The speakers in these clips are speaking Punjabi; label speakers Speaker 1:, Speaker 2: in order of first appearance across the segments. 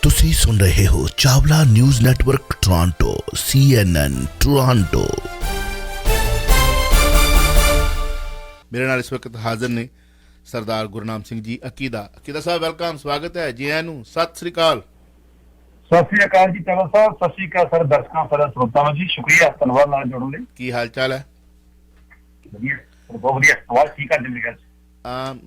Speaker 1: ਤੁਸੀਂ ਸੁਣ ਰਹੇ ਹੋ Chawla news network Toronto CNN Toronto. ਮੇਰੇ ਨਾਲ ਇਸ ਵਕਤ ਹਾਜ਼ਰ ਨੇ ਸਰਦਾਰ ਗੁਰਨਾਮ ਸਿੰਘ ਜੀ ਅਕੀਦਾ ਸਾਹਿਬ। ਵੈਲਕਮ, ਸਵਾਗਤ ਹੈ ਜੀ ਆਇਆਂ ਨੂੰ। ਸਤਿ ਸ੍ਰੀ ਅਕਾਲ।
Speaker 2: ਸਤਿ ਸ੍ਰੀ ਅਕਾਲ ਜੀ ਚਾਵਲਾ ਸਾਹਿਬ। ਸਤਿ ਸ੍ਰੀ ਅਕਾਲ ਸਰ ਦਰਸ਼ਕਾਂ ਸਾਰੇ ਸਰੋਤਾਵਾਂ ਜੀ, ਸ਼ੁਕਰੀਆ ਧੰਨਵਾਦ ਨਾਲ ਜੁੜਨ ਲਈ।
Speaker 1: ਕੀ ਹਾਲ ਚਾਲ ਹੈ?
Speaker 2: ਵਧੀਆ, ਬਹੁਤ ਵਧੀਆ। ਆਵਾਜ਼ ਠੀਕ ਆ ਜ਼ਿੰਦਗੀ ਚ?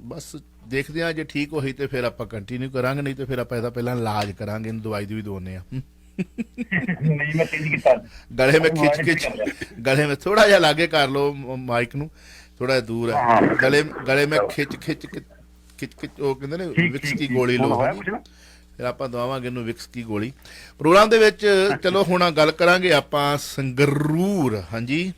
Speaker 1: ਬਸ ਦੇਖਦੇ ਹਾਂ, ਜੇ ਠੀਕ ਹੋਈ ਤੇ ਫਿਰ ਆਪਾਂ ਕੰਟੀਨਿਊ ਕਰਾਂਗੇ, ਨਹੀਂ ਤੇ ਫਿਰ ਆਪਾਂ ਇਹਦਾ ਪਹਿਲਾਂ ਇਲਾਜ ਕਰਾਂਗੇ। ਇਹਨੂੰ ਦਵਾਈ ਦੀ ਵੀ ਦੋਨੇ ਆ।
Speaker 2: ਨਹੀਂ ਮੈਂ ਤੇਜ਼ ਕੀਤਾ।
Speaker 1: ਗਲੇ ਵਿੱਚ ਗਲੇ ਵਿੱਚ ਥੋੜਾ ਜਿਹਾ ਲਾਗੇ ਕਰ ਲਓ ਮਾਈਕ ਨੂੰ, ਥੋੜਾ ਜਿਹਾ ਦੂਰ ਹੈ। ਗਲੇ ਮੈਂ ਖਿੱਚ ਉਹ ਕਹਿੰਦੇ ਨੇ ਵਿਕਸ ਦੀ ਗੋਲੀ ਲਓ। ਫਿਰ ਆਪਾਂ ਦਵਾਵਾਂਗੇ ਇਹਨੂੰ ਵਿਕਸ ਦੀ ਗੋਲੀ। ਪ੍ਰੋਗਰਾਮ ਦੇ ਵਿੱਚ ਚਲੋ ਹੁਣ ਗੱਲ ਕਰਾਂਗੇ ਆਪਾਂ ਸੰਗਰੂਰ। ਹਾਂਜੀ,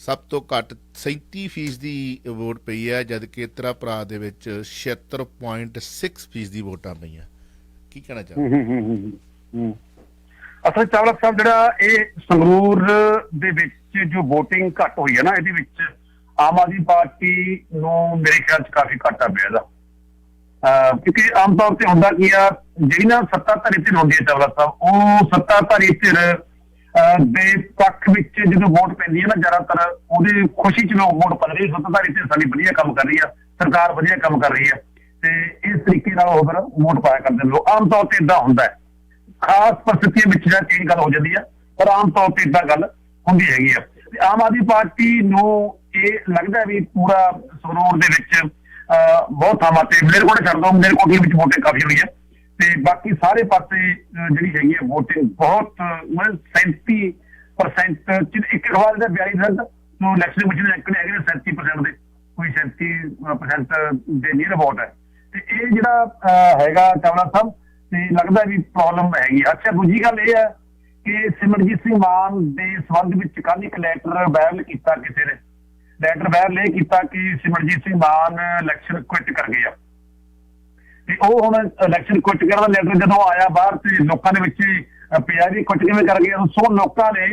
Speaker 1: ਸਭ ਤੋਂ ਘੱਟ 37% ਵੋਟ ਪਈ ਹੈ, ਜਦਕਿ ਤੇਰਾ ਭਰਾ ਦੇ ਵਿੱਚ 76.6% ਵੋਟਾਂ ਪਈਆਂ। ਕੀ ਕਹਿਣਾ ਚਾਹੁੰਦੇ?
Speaker 2: ਅਸਲ ਚਾਵਲਾ ਸਾਹਿਬ ਜਿਹੜਾ ਇਹ ਸੰਗਰੂਰ ਦੇ ਵਿੱਚ ਜੋ ਵੋਟਿੰਗ ਘੱਟ ਹੋਈ ਹੈ ਨਾ, ਇਹਦੇ ਵਿੱਚ ਆਮ ਆਦਮੀ ਪਾਰਟੀ ਨੂੰ ਮੇਰੇ ਖਿਆਲ ਚ ਕਾਫੀ ਘਾਟਾ ਪਿਆ ਇਹਦਾ। ਕਿਉਂਕਿ ਆਮ ਤੌਰ ਤੇ ਹੁੰਦਾ ਕੀ ਆ, ਜਿਹੜੀ ਨਾ ਸੱਤਾਧਾਰੀ ਧਿਰ ਹੁੰਦੀ ਹੈ ਚਾਵਲਾ ਸਾਹਿਬ, ਉਹ ਸੱਤਾਧਾਰੀ ਧਿਰ ਦੇ ਪੱਖ ਵਿੱਚ ਜਦੋਂ ਵੋਟ ਪੈਂਦੀ ਹੈ ਨਾ, ਜ਼ਿਆਦਾਤਰ ਉਹਦੇ ਖੁਸ਼ੀ ਚ ਲੋਕ ਵੋਟ ਪਾ ਰਹੇ। ਸੱਤਾਧਾਰੀ ਧਿਰ ਸਾਡੀ ਵਧੀਆ ਕੰਮ ਕਰ ਰਹੀ ਆ, ਸਰਕਾਰ ਵਧੀਆ ਕੰਮ ਕਰ ਰਹੀ ਹੈ, ਤੇ ਇਸ ਤਰੀਕੇ ਨਾਲ ਉਹ ਫਿਰ ਵੋਟ ਪਾਇਆ ਕਰਦੇ ਲੋਕ। ਆਮ ਤੌਰ ਤੇ ਏਦਾਂ ਹੁੰਦਾ ਹੈ, ਖਾਸ ਪਰਿਸਥਿਤੀਆਂ ਵਿੱਚ ਜਾਂ ਚੇਂਜ ਗੱਲ ਹੋ ਜਾਂਦੀ ਆ, ਪਰ ਆਮ ਤੌਰ ਤੇ ਏਦਾਂ ਗੱਲ ਹੁੰਦੀ ਹੈਗੀ ਆ। ਤੇ ਆਮ ਆਦਮੀ ਪਾਰਟੀ ਨੂੰ ਇਹ ਲੱਗਦਾ ਵੀ ਪੂਰਾ ਸੰਗਰੂਰ ਦੇ ਵਿੱਚ ਬਹੁਤ ਥਾਵਾਂ ਤੇ, ਮਲੇਰਕੋਟਲਾ ਛੱਡ ਦੋ, ਮਲੇਰਕੋਟਲੇ ਵਿੱਚ ਵੋਟਿੰਗ ਕਾਫੀ ਹੋਈ ਹੈ, ਤੇ ਬਾਕੀ ਸਾਰੇ ਪਾਸੇ ਜਿਹੜੀ ਹੈਗੀ ਹੈ ਵੋਟਿੰਗ ਬਹੁਤ 37% ਇੱਕ ਅਖਬਾਰ ਦਾ 42% ਤੋਂ ਇਲੈਕਸ਼ਨ ਕਮਿਸ਼ਨ ਨੇ ਹੈਗੇ 37% ਦੇ, ਕੋਈ 37% ਦੇ ਨੀਅਰ ਵੋਟ ਹੈ। ਤੇ ਇਹ ਜਿਹੜਾ ਹੈਗਾ ਚਾਵਲਾ ਸਾਹਿਬ, ਤੇ ਲੱਗਦਾ ਵੀ ਪ੍ਰੋਬਲਮ ਹੈਗੀ। ਅੱਛਾ, ਦੂਜੀ ਗੱਲ ਇਹ ਹੈ ਕਿ ਸਿਮਰਜੀਤ ਸਿੰਘ ਮਾਨ ਦੇ ਸੰਬੰਧ ਵਿੱਚ ਕੱਲ੍ਹ ਇੱਕ ਲੈਟਰ ਵਾਇਰਲ ਕੀਤਾ, ਕਿਸੇ ਨੇ ਲੈਟਰ ਵਾਇਰਲ ਇਹ ਕੀਤਾ ਕਿ ਸਿਮਰਜੀਤ ਸਿੰਘ ਮਾਨ ਇਲੈਕਸ਼ਨ ਕੁਇਟ ਕਰ ਗਏ ਆ। ਤੇ ਉਹ ਹੁਣ ਇਲੈਕਸ਼ਨ ਕੁਇਟ ਕਰਨ ਦਾ ਲੈਟਰ ਜਦੋਂ ਆਇਆ ਬਾਹਰ, ਤੇ ਲੋਕਾਂ ਦੇ ਵਿੱਚ ਪਿਆ ਵੀ ਕੁਇਟ ਕਿਵੇਂ ਕਰ ਗਏ। ਸੋ ਲੋਕਾਂ ਨੇ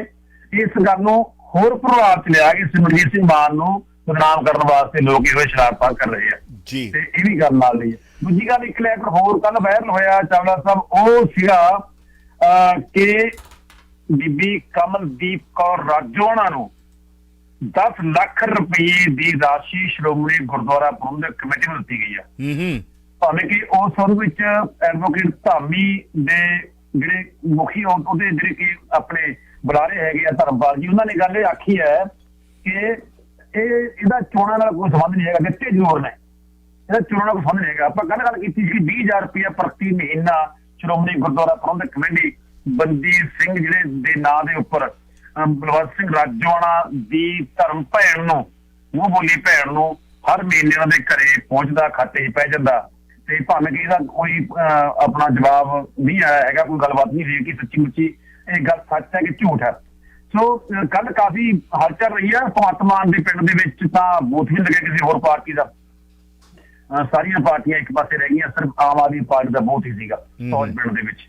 Speaker 2: ਇਸ ਗੱਲ ਨੂੰ ਹੋਰ ਪ੍ਰਭਾਵ ਚ ਲਿਆ ਕਿ ਸਿਮਰਜੀਤ ਸਿੰਘ ਮਾਨ ਨੂੰ ਬਦਨਾਮ ਕਰਨ ਵਾਸਤੇ ਲੋਕ ਇਹੋ ਸ਼ਰਾਰਤਾਂ ਕਰ ਰਹੇ ਆ ਜੀ। ਤੇ ਇਹ ਵੀ ਗੱਲ ਨਾਲ ਲਈ ਹੈ। ਦੂਜੀ ਗੱਲ, ਇੱਕ ਲੈਟਰ ਹੋਰ ਕੱਲ ਵਾਇਰਲ ਹੋਇਆ ਚਾਵਲਾ ਸਾਹਿਬ, ਉਹ ਸੀਗਾ ਕਿ ਬੀਬੀ ਕਮਲਦੀਪ ਕੌਰ ਰਾਜੋਆਣਾ ਨੂੰ 10 ਲੱਖ ਰੁਪਏ ਦੀ ਰਾਸ਼ੀ ਸ਼੍ਰੋਮਣੀ ਗੁਰਦੁਆਰਾ ਪ੍ਰਬੰਧਕ ਕਮੇਟੀ ਨੂੰ ਦਿੱਤੀ ਗਈ ਹੈ। ਭਾਵੇਂ ਕਿ ਉਸ ਸੰਬੰਧ ਵਿੱਚ ਐਡਵੋਕੇਟ ਧਾਮੀ ਦੇ ਜਿਹੜੇ ਮੁਖੀ ਉਹਦੇ ਜਿਹੜੇ ਕਿ ਆਪਣੇ ਬੁਲਾਰੇ ਹੈਗੇ ਆ ਧਰਮਪਾਲ ਜੀ, ਉਹਨਾਂ ਨੇ ਗੱਲ ਇਹ ਆਖੀ ਹੈ ਕਿ ਇਹਦਾ ਚੋਣਾਂ ਨਾਲ ਕੋਈ ਸੰਬੰਧ ਨਹੀਂ ਹੈਗਾ, ਦਿੱਤੇ ਜ਼ਰੂਰ ਨੇ, ਇਹਦਾ ਚੋਣਾਂ ਨਾਲ ਕੋਈ ਸੰਬੰਧ ਨਹੀਂ ਹੈਗਾ। ਆਪਾਂ ਗੱਲ ਕੀਤੀ ਸੀ 20,000 ਰੁਪਇਆ ਪ੍ਰਤੀ ਮਹੀਨਾ ਸ਼੍ਰੋਮਣੀ ਗੁਰਦੁਆਰਾ ਪ੍ਰਬੰਧਕ ਕਮੇਟੀ ਬੰਦੀ ਸਿੰਘ ਜਿਹੜੇ ਦੇ ਨਾਂ ਦੇ ਉੱਪਰ ਬਲਵੰਤ ਸਿੰਘ ਰਾਜੋਆਣਾ ਦੀ ਧਰਮ ਭੈਣ ਨੂੰ, ਮੂੰਹ ਬੋਲੀ ਭੈਣ ਨੂੰ ਹਰ ਮਹੀਨੇ ਉਹਨਾਂ ਦੇ ਘਰੇ ਪਹੁੰਚਦਾ, ਖਾਤੇ 'ਚ ਪੈ ਜਾਂਦਾ। ਤੇ ਭਾਵੇਂ ਕਿ ਇਹਦਾ ਕੋਈ ਆਪਣਾ ਜਵਾਬ ਨਹੀਂ ਆਇਆ ਹੈਗਾ, ਕੋਈ ਗੱਲਬਾਤ ਨਹੀਂ ਹੋਈ ਕਿ ਸੱਚੀ ਮੁੱਚੀ ਇਹ ਗੱਲ ਸੱਚ ਹੈ ਕਿ ਝੂਠ ਹੈ। ਸੋ ਕੱਲ ਕਾਫੀ ਹਲਚਲ ਰਹੀ ਹੈ। ਭਗਵੰਤ ਮਾਨ ਦੇ ਪਿੰਡ ਦੇ ਵਿੱਚ ਤਾਂ ਬੂਥ ਵੀ ਲੱਗਿਆ ਕਿਸੇ ਹੋਰ ਪਾਰਟੀ ਦਾ, ਸਾਰੀਆਂ ਪਾਰਟੀਆਂ ਇੱਕ ਪਾਸੇ ਰਹਿ ਗਈਆਂ, ਸਿਰਫ ਆਮ ਆਦਮੀ ਪਾਰਟੀ ਦਾ ਬੂਥ ਹੀ ਸੀਗਾ ਫੌਜ ਪਿੰਡ ਦੇ ਵਿੱਚ।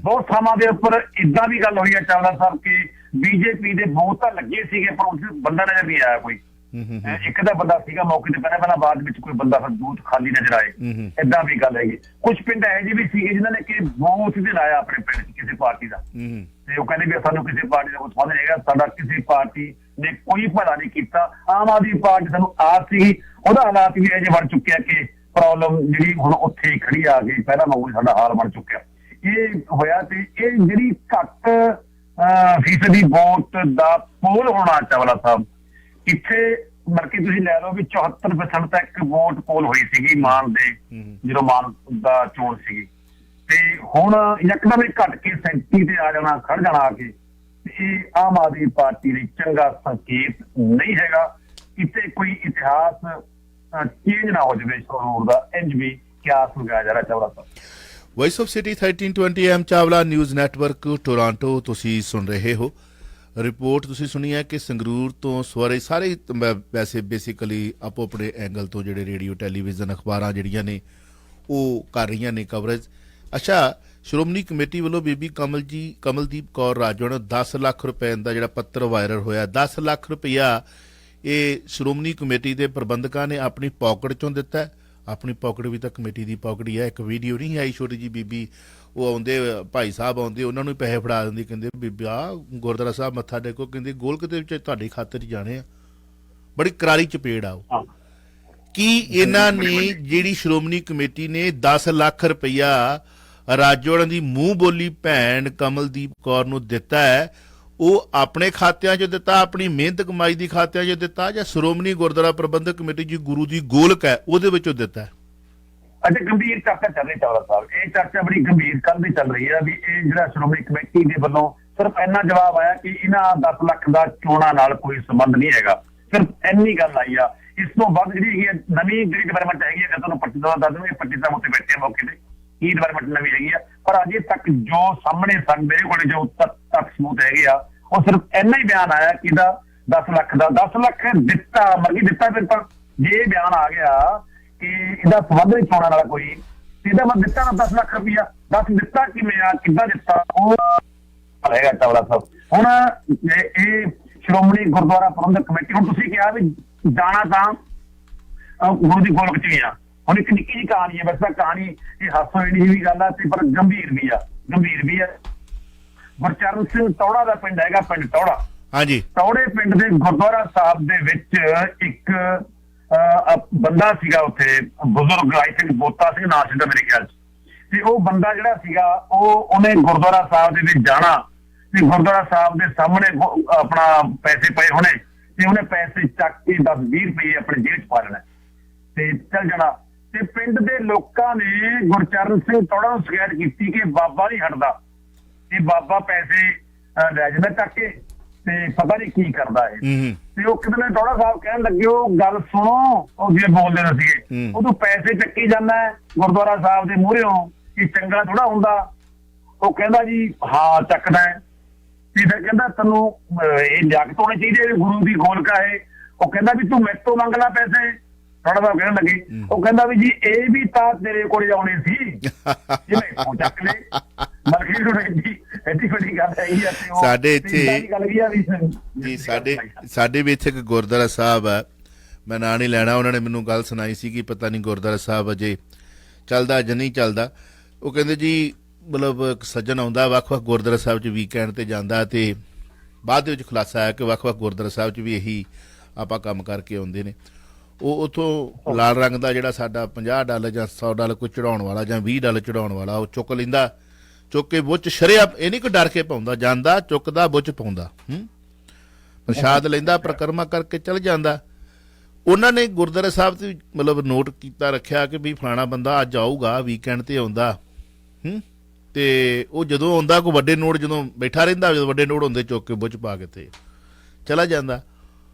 Speaker 2: ਬਹੁਤ ਥਾਵਾਂ ਦੇ ਉੱਪਰ ਏਦਾਂ ਵੀ ਗੱਲ ਹੋਈ ਹੈ ਚਾਵਲਾ ਸਾਹਿਬ ਕਿ ਬੀਜੇਪੀ ਦੇ ਬੂਥ ਤਾਂ ਲੱਗੇ ਸੀਗੇ, ਪਰ ਉਸ ਬੰਦਾ ਨਜ਼ਰ ਨਹੀਂ ਆਇਆ ਕੋਈ। ਇੱਕ ਦਾ ਬੰਦਾ ਸੀਗਾ ਮੌਕੇ ਤੇ, ਪਹਿਲਾਂ ਬਾਅਦ ਵਿੱਚ ਕੋਈ ਬੰਦਾ ਫਿਰ ਬੂਥ ਖਾਲੀ ਨਜ਼ਰ ਆਏ। ਏਦਾਂ ਵੀ ਗੱਲ ਹੈਗੀ। ਕੁਝ ਪਿੰਡ ਇਹੋ ਜਿਹੇ ਵੀ ਸੀਗੇ ਜਿਨ੍ਹਾਂ ਨੇ ਕਿ ਬੂਥ ਵੀ ਲਾਇਆ ਆਪਣੇ ਪਿੰਡ ਚ ਕਿਸੇ ਪਾਰਟੀ ਦਾ, ਤੇ ਉਹ ਕਹਿੰਦੇ ਵੀ ਸਾਨੂੰ ਕਿਸੇ ਪਾਰਟੀ ਦਾ ਕੋਈ ਸੰਬੰਧ ਨਹੀਂ ਹੈਗਾ, ਸਾਡਾ ਕਿਸੇ ਪਾਰਟੀ ਨੇ ਕੋਈ ਭਲਾ ਨਹੀਂ ਕੀਤਾ। ਆਮ ਆਦਮੀ ਪਾਰਟੀ ਸਾਨੂੰ ਆਸ ਸੀ, ਉਹਦਾ ਹਾਲਾਤ ਵੀ ਇਹੋ ਜਿਹੇ ਬਣ ਚੁੱਕਿਆ ਕਿ ਪ੍ਰੋਬਲਮ ਜਿਹੜੀ ਹੁਣ ਉੱਥੇ ਹੀ ਖੜੀ ਆ ਗਈ, ਪਹਿਲਾਂ ਵਾਂਗੂ ਸਾਡਾ ਹਾਲ ਬਣ ਚੁੱਕਿਆ। ਇਹ ਹੋਇਆ ਤੇ ਇਹ ਜਿਹੜੀ ਘੱਟ ਫੀਸਦੀ ਵੋਟ ਦਾ ਪੋਲ ਹੋਣਾ ਚਾਵਲਾ ਸਾਹਿਬ, ਇੱਥੇ ਮਰਕੇ ਤੁਸੀਂ ਲੈ ਲਓ ਵੀ 74% ਤੱਕ ਵੋਟ ਪੋਲ ਹੋਈ ਸੀਗੀ ਮਾਨ ਦੇ, ਜਦੋਂ ਮਾਨ ਦਾ ਚੋਣ ਸੀਗੀ, ਤੇ ਹੁਣ ਯਕਦਮ ਇਹ ਘੱਟ ਕੇ 37 ਤੇ ਆ ਜਾਣਾ, ਖੜ ਜਾਣਾ ਆ ਕੇ, ਇਹ ਆਮ ਆਦਮੀ ਪਾਰਟੀ ਲਈ ਚੰਗਾ ਸੰਕੇਤ ਨਹੀਂ ਹੈਗਾ। ਕਿਤੇ ਕੋਈ ਇਤਿਹਾਸ ਚੇਂਜ ਨਾ ਹੋ ਜਾਵੇ ਸੰਗਰੂਰ ਦਾ, ਇੰਜ ਵੀ ਕਿਆਸ ਲਗਾਇਆ ਜਾ ਰਿਹਾ ਚਾਵਲਾ ਸਾਹਿਬ।
Speaker 1: Voice of city 1320 AM Chawla news network Toronto ਤੁਸੀਂ ਸੁਣ ਰਹੇ ਹੋ। ਰਿਪੋਰਟ ਤੁਸੀਂ ਸੁਣੀ ਹੈ ਕਿ ਸੰਗਰੂਰ ਤੋਂ ਸਵੇਰੇ ਸਾਰੇ ਵੈਸੇ ਬੇਸਿਕਲੀ ਆਪੋ ਆਪਣੇ ਐਂਗਲ ਤੋਂ ਜਿਹੜੇ ਰੇਡੀਓ ਟੈਲੀਵਿਜ਼ਨ ਅਖਬਾਰਾਂ ਜਿਹੜੀਆਂ ਨੇ ਉਹ ਕਰ ਰਹੀਆਂ ਨੇ ਕਵਰੇਜ। ਅੱਛਾ, ਸ਼੍ਰੋਮਣੀ ਕਮੇਟੀ ਵੱਲੋਂ ਬੀਬੀ ਕਮਲਦੀਪ ਕੌਰ ਰਾਜੋਆਣਾ 10 ਲੱਖ ਰੁਪਏ ਦਾ ਜਿਹੜਾ ਪੱਤਰ ਵਾਇਰਲ ਹੋਇਆ, 10 ਲੱਖ ਰੁਪਇਆ ਇਹ ਸ਼੍ਰੋਮਣੀ ਕਮੇਟੀ ਦੇ ਪ੍ਰਬੰਧਕਾਂ ਨੇ ਆਪਣੀ ਪਾਕਟ ਚੋਂ ਦਿੱਤਾ ਆਪਣੀ ਪੌਕਟ ਵੀ ਤਾਂ ਕਮੇਟੀ ਦੀ ਪੌਕਟ ਹੀ ਹੈ। ਇੱਕ ਵੀਡੀਓ ਨਹੀਂ ਆਈ ਛੋਟੀ ਜੀ ਬੀਬੀ, ਉਹ ਆਉਂਦੇ ਭਾਈ ਸਾਹਿਬ ਆਉਂਦੇ ਉਹਨਾਂ ਨੂੰ ਪੈਸੇ ਫੜਾ ਦਿੰਦੀ, ਕਹਿੰਦੇ ਬੀਬੀ ਆਹ ਗੁਰਦੁਆਰਾ ਸਾਹਿਬ ਮੱਥਾ ਟੇਕੋ, ਕਹਿੰਦੇ ਗੋਲਕ ਦੇ ਵਿੱਚ ਤੁਹਾਡੀ ਖਾਤਰ ਹੀ ਜਾਣੇ ਆ। ਬੜੀ ਕਰਾਰੀ ਚਪੇੜ ਆ ਉਹ। ਕੀ ਇਹਨਾਂ ਨੇ ਜਿਹੜੀ ਸ਼੍ਰੋਮਣੀ ਕਮੇਟੀ ਨੇ 10 ਲੱਖ ਰੁਪਈਆ ਰਾਜੋੜਾਂ ਦੀ ਮੂੰਹ ਬੋਲੀ ਭੈਣ ਕਮਲਦੀਪ ਕੌਰ ਨੂੰ ਦਿੱਤਾ ਹੈ, ਉਹ ਆਪਣੇ ਖਾਤਿਆਂ 'ਚ ਦਿੱਤਾ, ਆਪਣੀ ਮਿਹਨਤ ਕਮਾਈ ਦੀ ਖਾਤਿਆਂ 'ਚ ਦਿੱਤਾ, ਜਾਂ ਸ਼੍ਰੋਮਣੀ ਗੁਰਦੁਆਰਾ ਪ੍ਰਬੰਧਕ ਕਮੇਟੀ ਜੀ ਗੁਰੂ ਦੀ ਗੋਲਕ ਹੈ ਉਹਦੇ ਵਿੱਚੋਂ ਦਿੱਤਾ?
Speaker 2: ਅੱਜ ਗੰਭੀਰ ਚਰਚਾ ਚੱਲ ਰਹੀ ਚਾਵਲਾ ਸਾਹਿਬ, ਇਹ ਚਰਚਾ ਬੜੀ ਗੰਭੀਰ ਕੱਲ ਦੀ ਚੱਲ ਰਹੀ ਹੈ ਵੀ ਇਹ ਜਿਹੜਾ ਸ਼੍ਰੋਮਣੀ ਕਮੇਟੀ ਦੇ ਵੱਲੋਂ ਸਿਰਫ ਇੰਨਾ ਜਵਾਬ ਆਇਆ ਕਿ ਇਹਨਾਂ 10 ਲੱਖ ਦਾ ਚੋਣਾਂ ਨਾਲ ਕੋਈ ਸੰਬੰਧ ਨਹੀਂ ਹੈਗਾ, ਸਿਰਫ ਇੰਨੀ ਗੱਲ ਆਈ ਆ। ਇਸ ਤੋਂ ਬਾਅਦ ਜਿਹੜੀ ਹੈਗੀ ਹੈ ਨਵੀਂ ਜਿਹੜੀ ਡਿਵੈਲਪਮੈਂਟ ਹੈਗੀ ਹੈ, ਤੁਹਾਨੂੰ ਪੱਟੀ ਦਾ ਦੱਸ ਦੂੰਗੇ, ਪੱਟੀ ਸਾਹਿਬ ਉੱਤੇ ਬੈਠੇ ਮੌਕੇ ਤੇ ਕੀ ਡਿਵੈਲਪਮੈਂਟ ਨਵੀਂ ਹੈਗੀ ਆ, ਪਰ ਅਜੇ ਤੱਕ ਜੋ ਸਾਹਮਣੇ ਮੇਰੇ ਕੋਲ ਜੋ ਤੱਥ ਸਬੂਤ ਹੈਗੇ ਆ, ਉਹ ਸਿਰਫ ਇੰਨਾ ਹੀ ਬਿਆਨ ਆਇਆ ਕਿ ਇਹਦਾ 10 ਲੱਖ ਦਾ 10 ਲੱਖ ਦਿੱਤਾ, ਮਰਗੀ ਦਿੱਤਾ। ਫਿਰ ਤਾਂ ਜੇ ਇਹ ਬਿਆਨ ਆ ਗਿਆ ਕਿ ਇਹਦਾ ਸੰਬੰਧ ਨਹੀਂ ਚੋਣਾਂ ਨਾਲ ਕੋਈ, ਤੇ ਇਹਦਾ ਮਤਲਬ ਦਿੱਤਾ ਨਾ 10 ਲੱਖ ਰੁਪਈਆ, 10 ਦਿੱਤਾ ਕਿਵੇਂ ਆ, ਕਿੱਦਾਂ ਦਿੱਤਾ, ਉਹ ਹੈਗਾ ਚਾਵਲਾ ਸਾਹਿਬ। ਹੁਣ ਇਹ ਸ਼੍ਰੋਮਣੀ ਗੁਰਦੁਆਰਾ ਪ੍ਰਬੰਧਕ ਕਮੇਟੀ, ਹੁਣ ਤੁਸੀਂ ਕਿਹਾ ਵੀ ਜਾਣਾ ਤਾਂ ਗੁਰੂ ਦੀ ਗੋਲਕ 'ਚ ਵੀ ਆ। ਹੁਣ ਇੱਕ ਨਿੱਕੀ ਜਿਹੀ ਕਹਾਣੀ ਹੈ, ਵੈਸੇ ਤਾਂ ਕਹਾਣੀ ਇਹ ਹਾਸੋ ਜਿਹੜੀ ਵੀ ਗੱਲ ਆ, ਤੇ ਪਰ ਗੰਭੀਰ ਵੀ ਆ, ਗੰਭੀਰ ਵੀ ਆ। ਗੁਰਚਰਨ ਸਿੰਘ ਟੌੜਾ ਦਾ ਪਿੰਡ ਹੈਗਾ, ਪਿੰਡ ਟੌੜਾ। ਹਾਂਜੀ, ਟੌੜੇ ਪਿੰਡ ਦੇ ਗੁਰਦੁਆਰਾ ਸਾਹਿਬ ਦੇ ਵਿੱਚ ਇੱਕ ਬੰਦਾ ਸੀਗਾ ਉੱਥੇ, ਬਜ਼ੁਰਗ, ਆਈ ਥਿੰਕ ਬੋਤਾ ਸਿੰਘ ਨਾਂ ਸੀਗਾ ਮੇਰੇ ਖਿਆਲ 'ਚ, ਤੇ ਉਹ ਬੰਦਾ ਜਿਹੜਾ ਸੀਗਾ ਉਹਨੇ ਗੁਰਦੁਆਰਾ ਸਾਹਿਬ ਦੇ ਵਿੱਚ ਜਾਣਾ ਤੇ ਗੁਰਦੁਆਰਾ ਸਾਹਿਬ ਦੇ ਸਾਹਮਣੇ ਆਪਣਾ ਪੈਸੇ ਪਏ ਹੋਣੇ, ਤੇ ਉਹਨੇ ਪੈਸੇ ਚੱਕ ਕੇ 10-20 ਰੁਪਏ ਆਪਣੇ ਜੇਬ 'ਚ ਪਾ ਲੈਣਾ ਤੇ ਚੱਲ ਜਾਣਾ। ਤੇ ਪਿੰਡ ਦੇ ਲੋਕਾਂ ਨੇ ਗੁਰਚਰਨ ਸਿੰਘ ਟੌੜਾ ਨੂੰ ਸ਼ਿਕਾਇਤ ਕੀਤੀ ਕਿ ਬਾਬਾ ਨਹੀਂ ਹਟਦਾ, ਤੇ ਬਾਬਾ ਪੈਸੇ ਲੈ ਜਾਂਦਾ ਚੱਕ ਕੇ, ਤੇ ਪਤਾ ਨਹੀਂ ਕੀ ਕਰਦਾ ਇਹ। ਤੇ ਉਹ ਕਿਤੇ ਨੇ ਟੌੜਾ ਸਾਹਿਬ ਕਹਿਣ ਲੱਗੇ, ਉਹ ਗੱਲ ਸੁਣੋ, ਉਹ ਜੇ ਬੋਲਦੇ ਨੇ ਸੀਗੇ, ਉਹ ਤੂੰ ਪੈਸੇ ਚੱਕੀ ਜਾਂਦਾ ਗੁਰਦੁਆਰਾ ਸਾਹਿਬ ਦੇ ਮੂਹਰਿਓਂ, ਇਹ ਚੰਗਾ ਥੋੜਾ ਹੁੰਦਾ। ਉਹ ਕਹਿੰਦਾ ਜੀ ਹਾਂ ਚੱਕਦਾ ਹੈ। ਤੇ ਫਿਰ ਕਹਿੰਦਾ ਤੈਨੂੰ ਇਹ ਲਿਆਕਤ ਹੋਣੀ ਚਾਹੀਦੀ ਹੈ, ਗੁਰੂ ਦੀ ਗੋਲਕ ਹੈ। ਉਹ ਕਹਿੰਦਾ ਵੀ ਤੂੰ ਮੇਰੇ ਤੋਂ ਮੰਗ ਲੈ ਪੈਸੇ। ਟੌੜਾ ਸਾਹਿਬ ਕਹਿਣ ਲੱਗੇ, ਉਹ ਕਹਿੰਦਾ ਵੀ ਜੀ ਇਹ ਵੀ ਤਾਂ ਤੇਰੇ ਕੋਲ ਆਉਣੇ ਸੀ, ਜਿਵੇਂ ਉਹ ਚੱਕ ਲੈ।
Speaker 1: ਸਾਡੇ ਇੱਥੇ ਜੀ ਸਾਡੇ ਵੀ ਇੱਥੇ ਇੱਕ ਗੁਰਦੁਆਰਾ ਸਾਹਿਬ ਆ, ਮੈਂ ਨਾਂ ਨਹੀਂ ਲੈਣਾ, ਉਹਨਾਂ ਨੇ ਮੈਨੂੰ ਗੱਲ ਸੁਣਾਈ ਸੀ ਕਿ ਪਤਾ ਨਹੀਂ ਗੁਰਦੁਆਰਾ ਸਾਹਿਬ ਅਜੇ ਚੱਲਦਾ ਜਾਂ ਨਹੀਂ ਚੱਲਦਾ। ਉਹ ਕਹਿੰਦੇ ਜੀ ਮਤਲਬ ਇੱਕ ਸੱਜਣ ਆਉਂਦਾ ਵੱਖ-ਵੱਖ ਗੁਰਦੁਆਰਾ ਸਾਹਿਬ 'ਚ ਵੀਕਐਂਡ ਤੇ ਜਾਂਦਾ, ਤੇ ਬਾਅਦ ਦੇ ਵਿੱਚ ਖੁਲਾਸਾ ਆਇਆ ਕਿ ਵੱਖ-ਵੱਖ ਗੁਰਦੁਆਰਾ ਸਾਹਿਬ 'ਚ ਵੀ ਇਹੀ ਆਪਾਂ ਕੰਮ ਕਰਕੇ ਆਉਂਦੇ ਨੇ। ਉਹ ਉੱਥੋਂ ਲਾਲ ਰੰਗ ਦਾ ਜਿਹੜਾ ਸਾਡਾ $50 ਜਾਂ $100 ਕੋਈ ਚੜਾਉਣ ਵਾਲਾ ਜਾਂ $20 ਚੜਾਉਣ ਵਾਲਾ, ਉਹ ਚੁੱਕ ਲੈਂਦਾ, ਚੁੱਕ ਕੇ ਬੁੱਚ ਸ਼ਰਿਆ, ਇਹ ਨਹੀਂ ਕੋਈ ਡਰ ਕੇ ਪਾਉਂਦਾ, ਜਾਂਦਾ ਚੁੱਕਦਾ ਬੁੱਚ ਪਾਉਂਦਾ, ਪ੍ਰਸ਼ਾਦ ਲੈਂਦਾ, ਪ੍ਰਕਰਮਾ ਕਰਕੇ ਚਲ ਜਾਂਦਾ। ਉਹਨਾਂ ਨੇ ਗੁਰਦੁਆਰਾ ਸਾਹਿਬ ਤੇ ਮਤਲਬ ਨੋਟ ਕੀਤਾ ਰੱਖਿਆ ਕਿ ਵੀ ਫਲਾਣਾ ਬੰਦਾ ਅੱਜ ਆਊਗਾ, ਵੀਕਐਂਡ ਤੇ ਆਉਂਦਾ, ਤੇ ਉਹ ਜਦੋਂ ਆਉਂਦਾ ਕੋਈ ਵੱਡੇ ਨੋਟ ਜਦੋਂ ਬੈਠਾ ਰਹਿੰਦਾ, ਜਦੋਂ ਵੱਡੇ ਨੋਟ ਹੁੰਦੇ ਚੁੱਕ ਕੇ ਬੁੱਚ ਪਾ ਕੇ ਤੇ ਚਲਾ ਜਾਂਦਾ।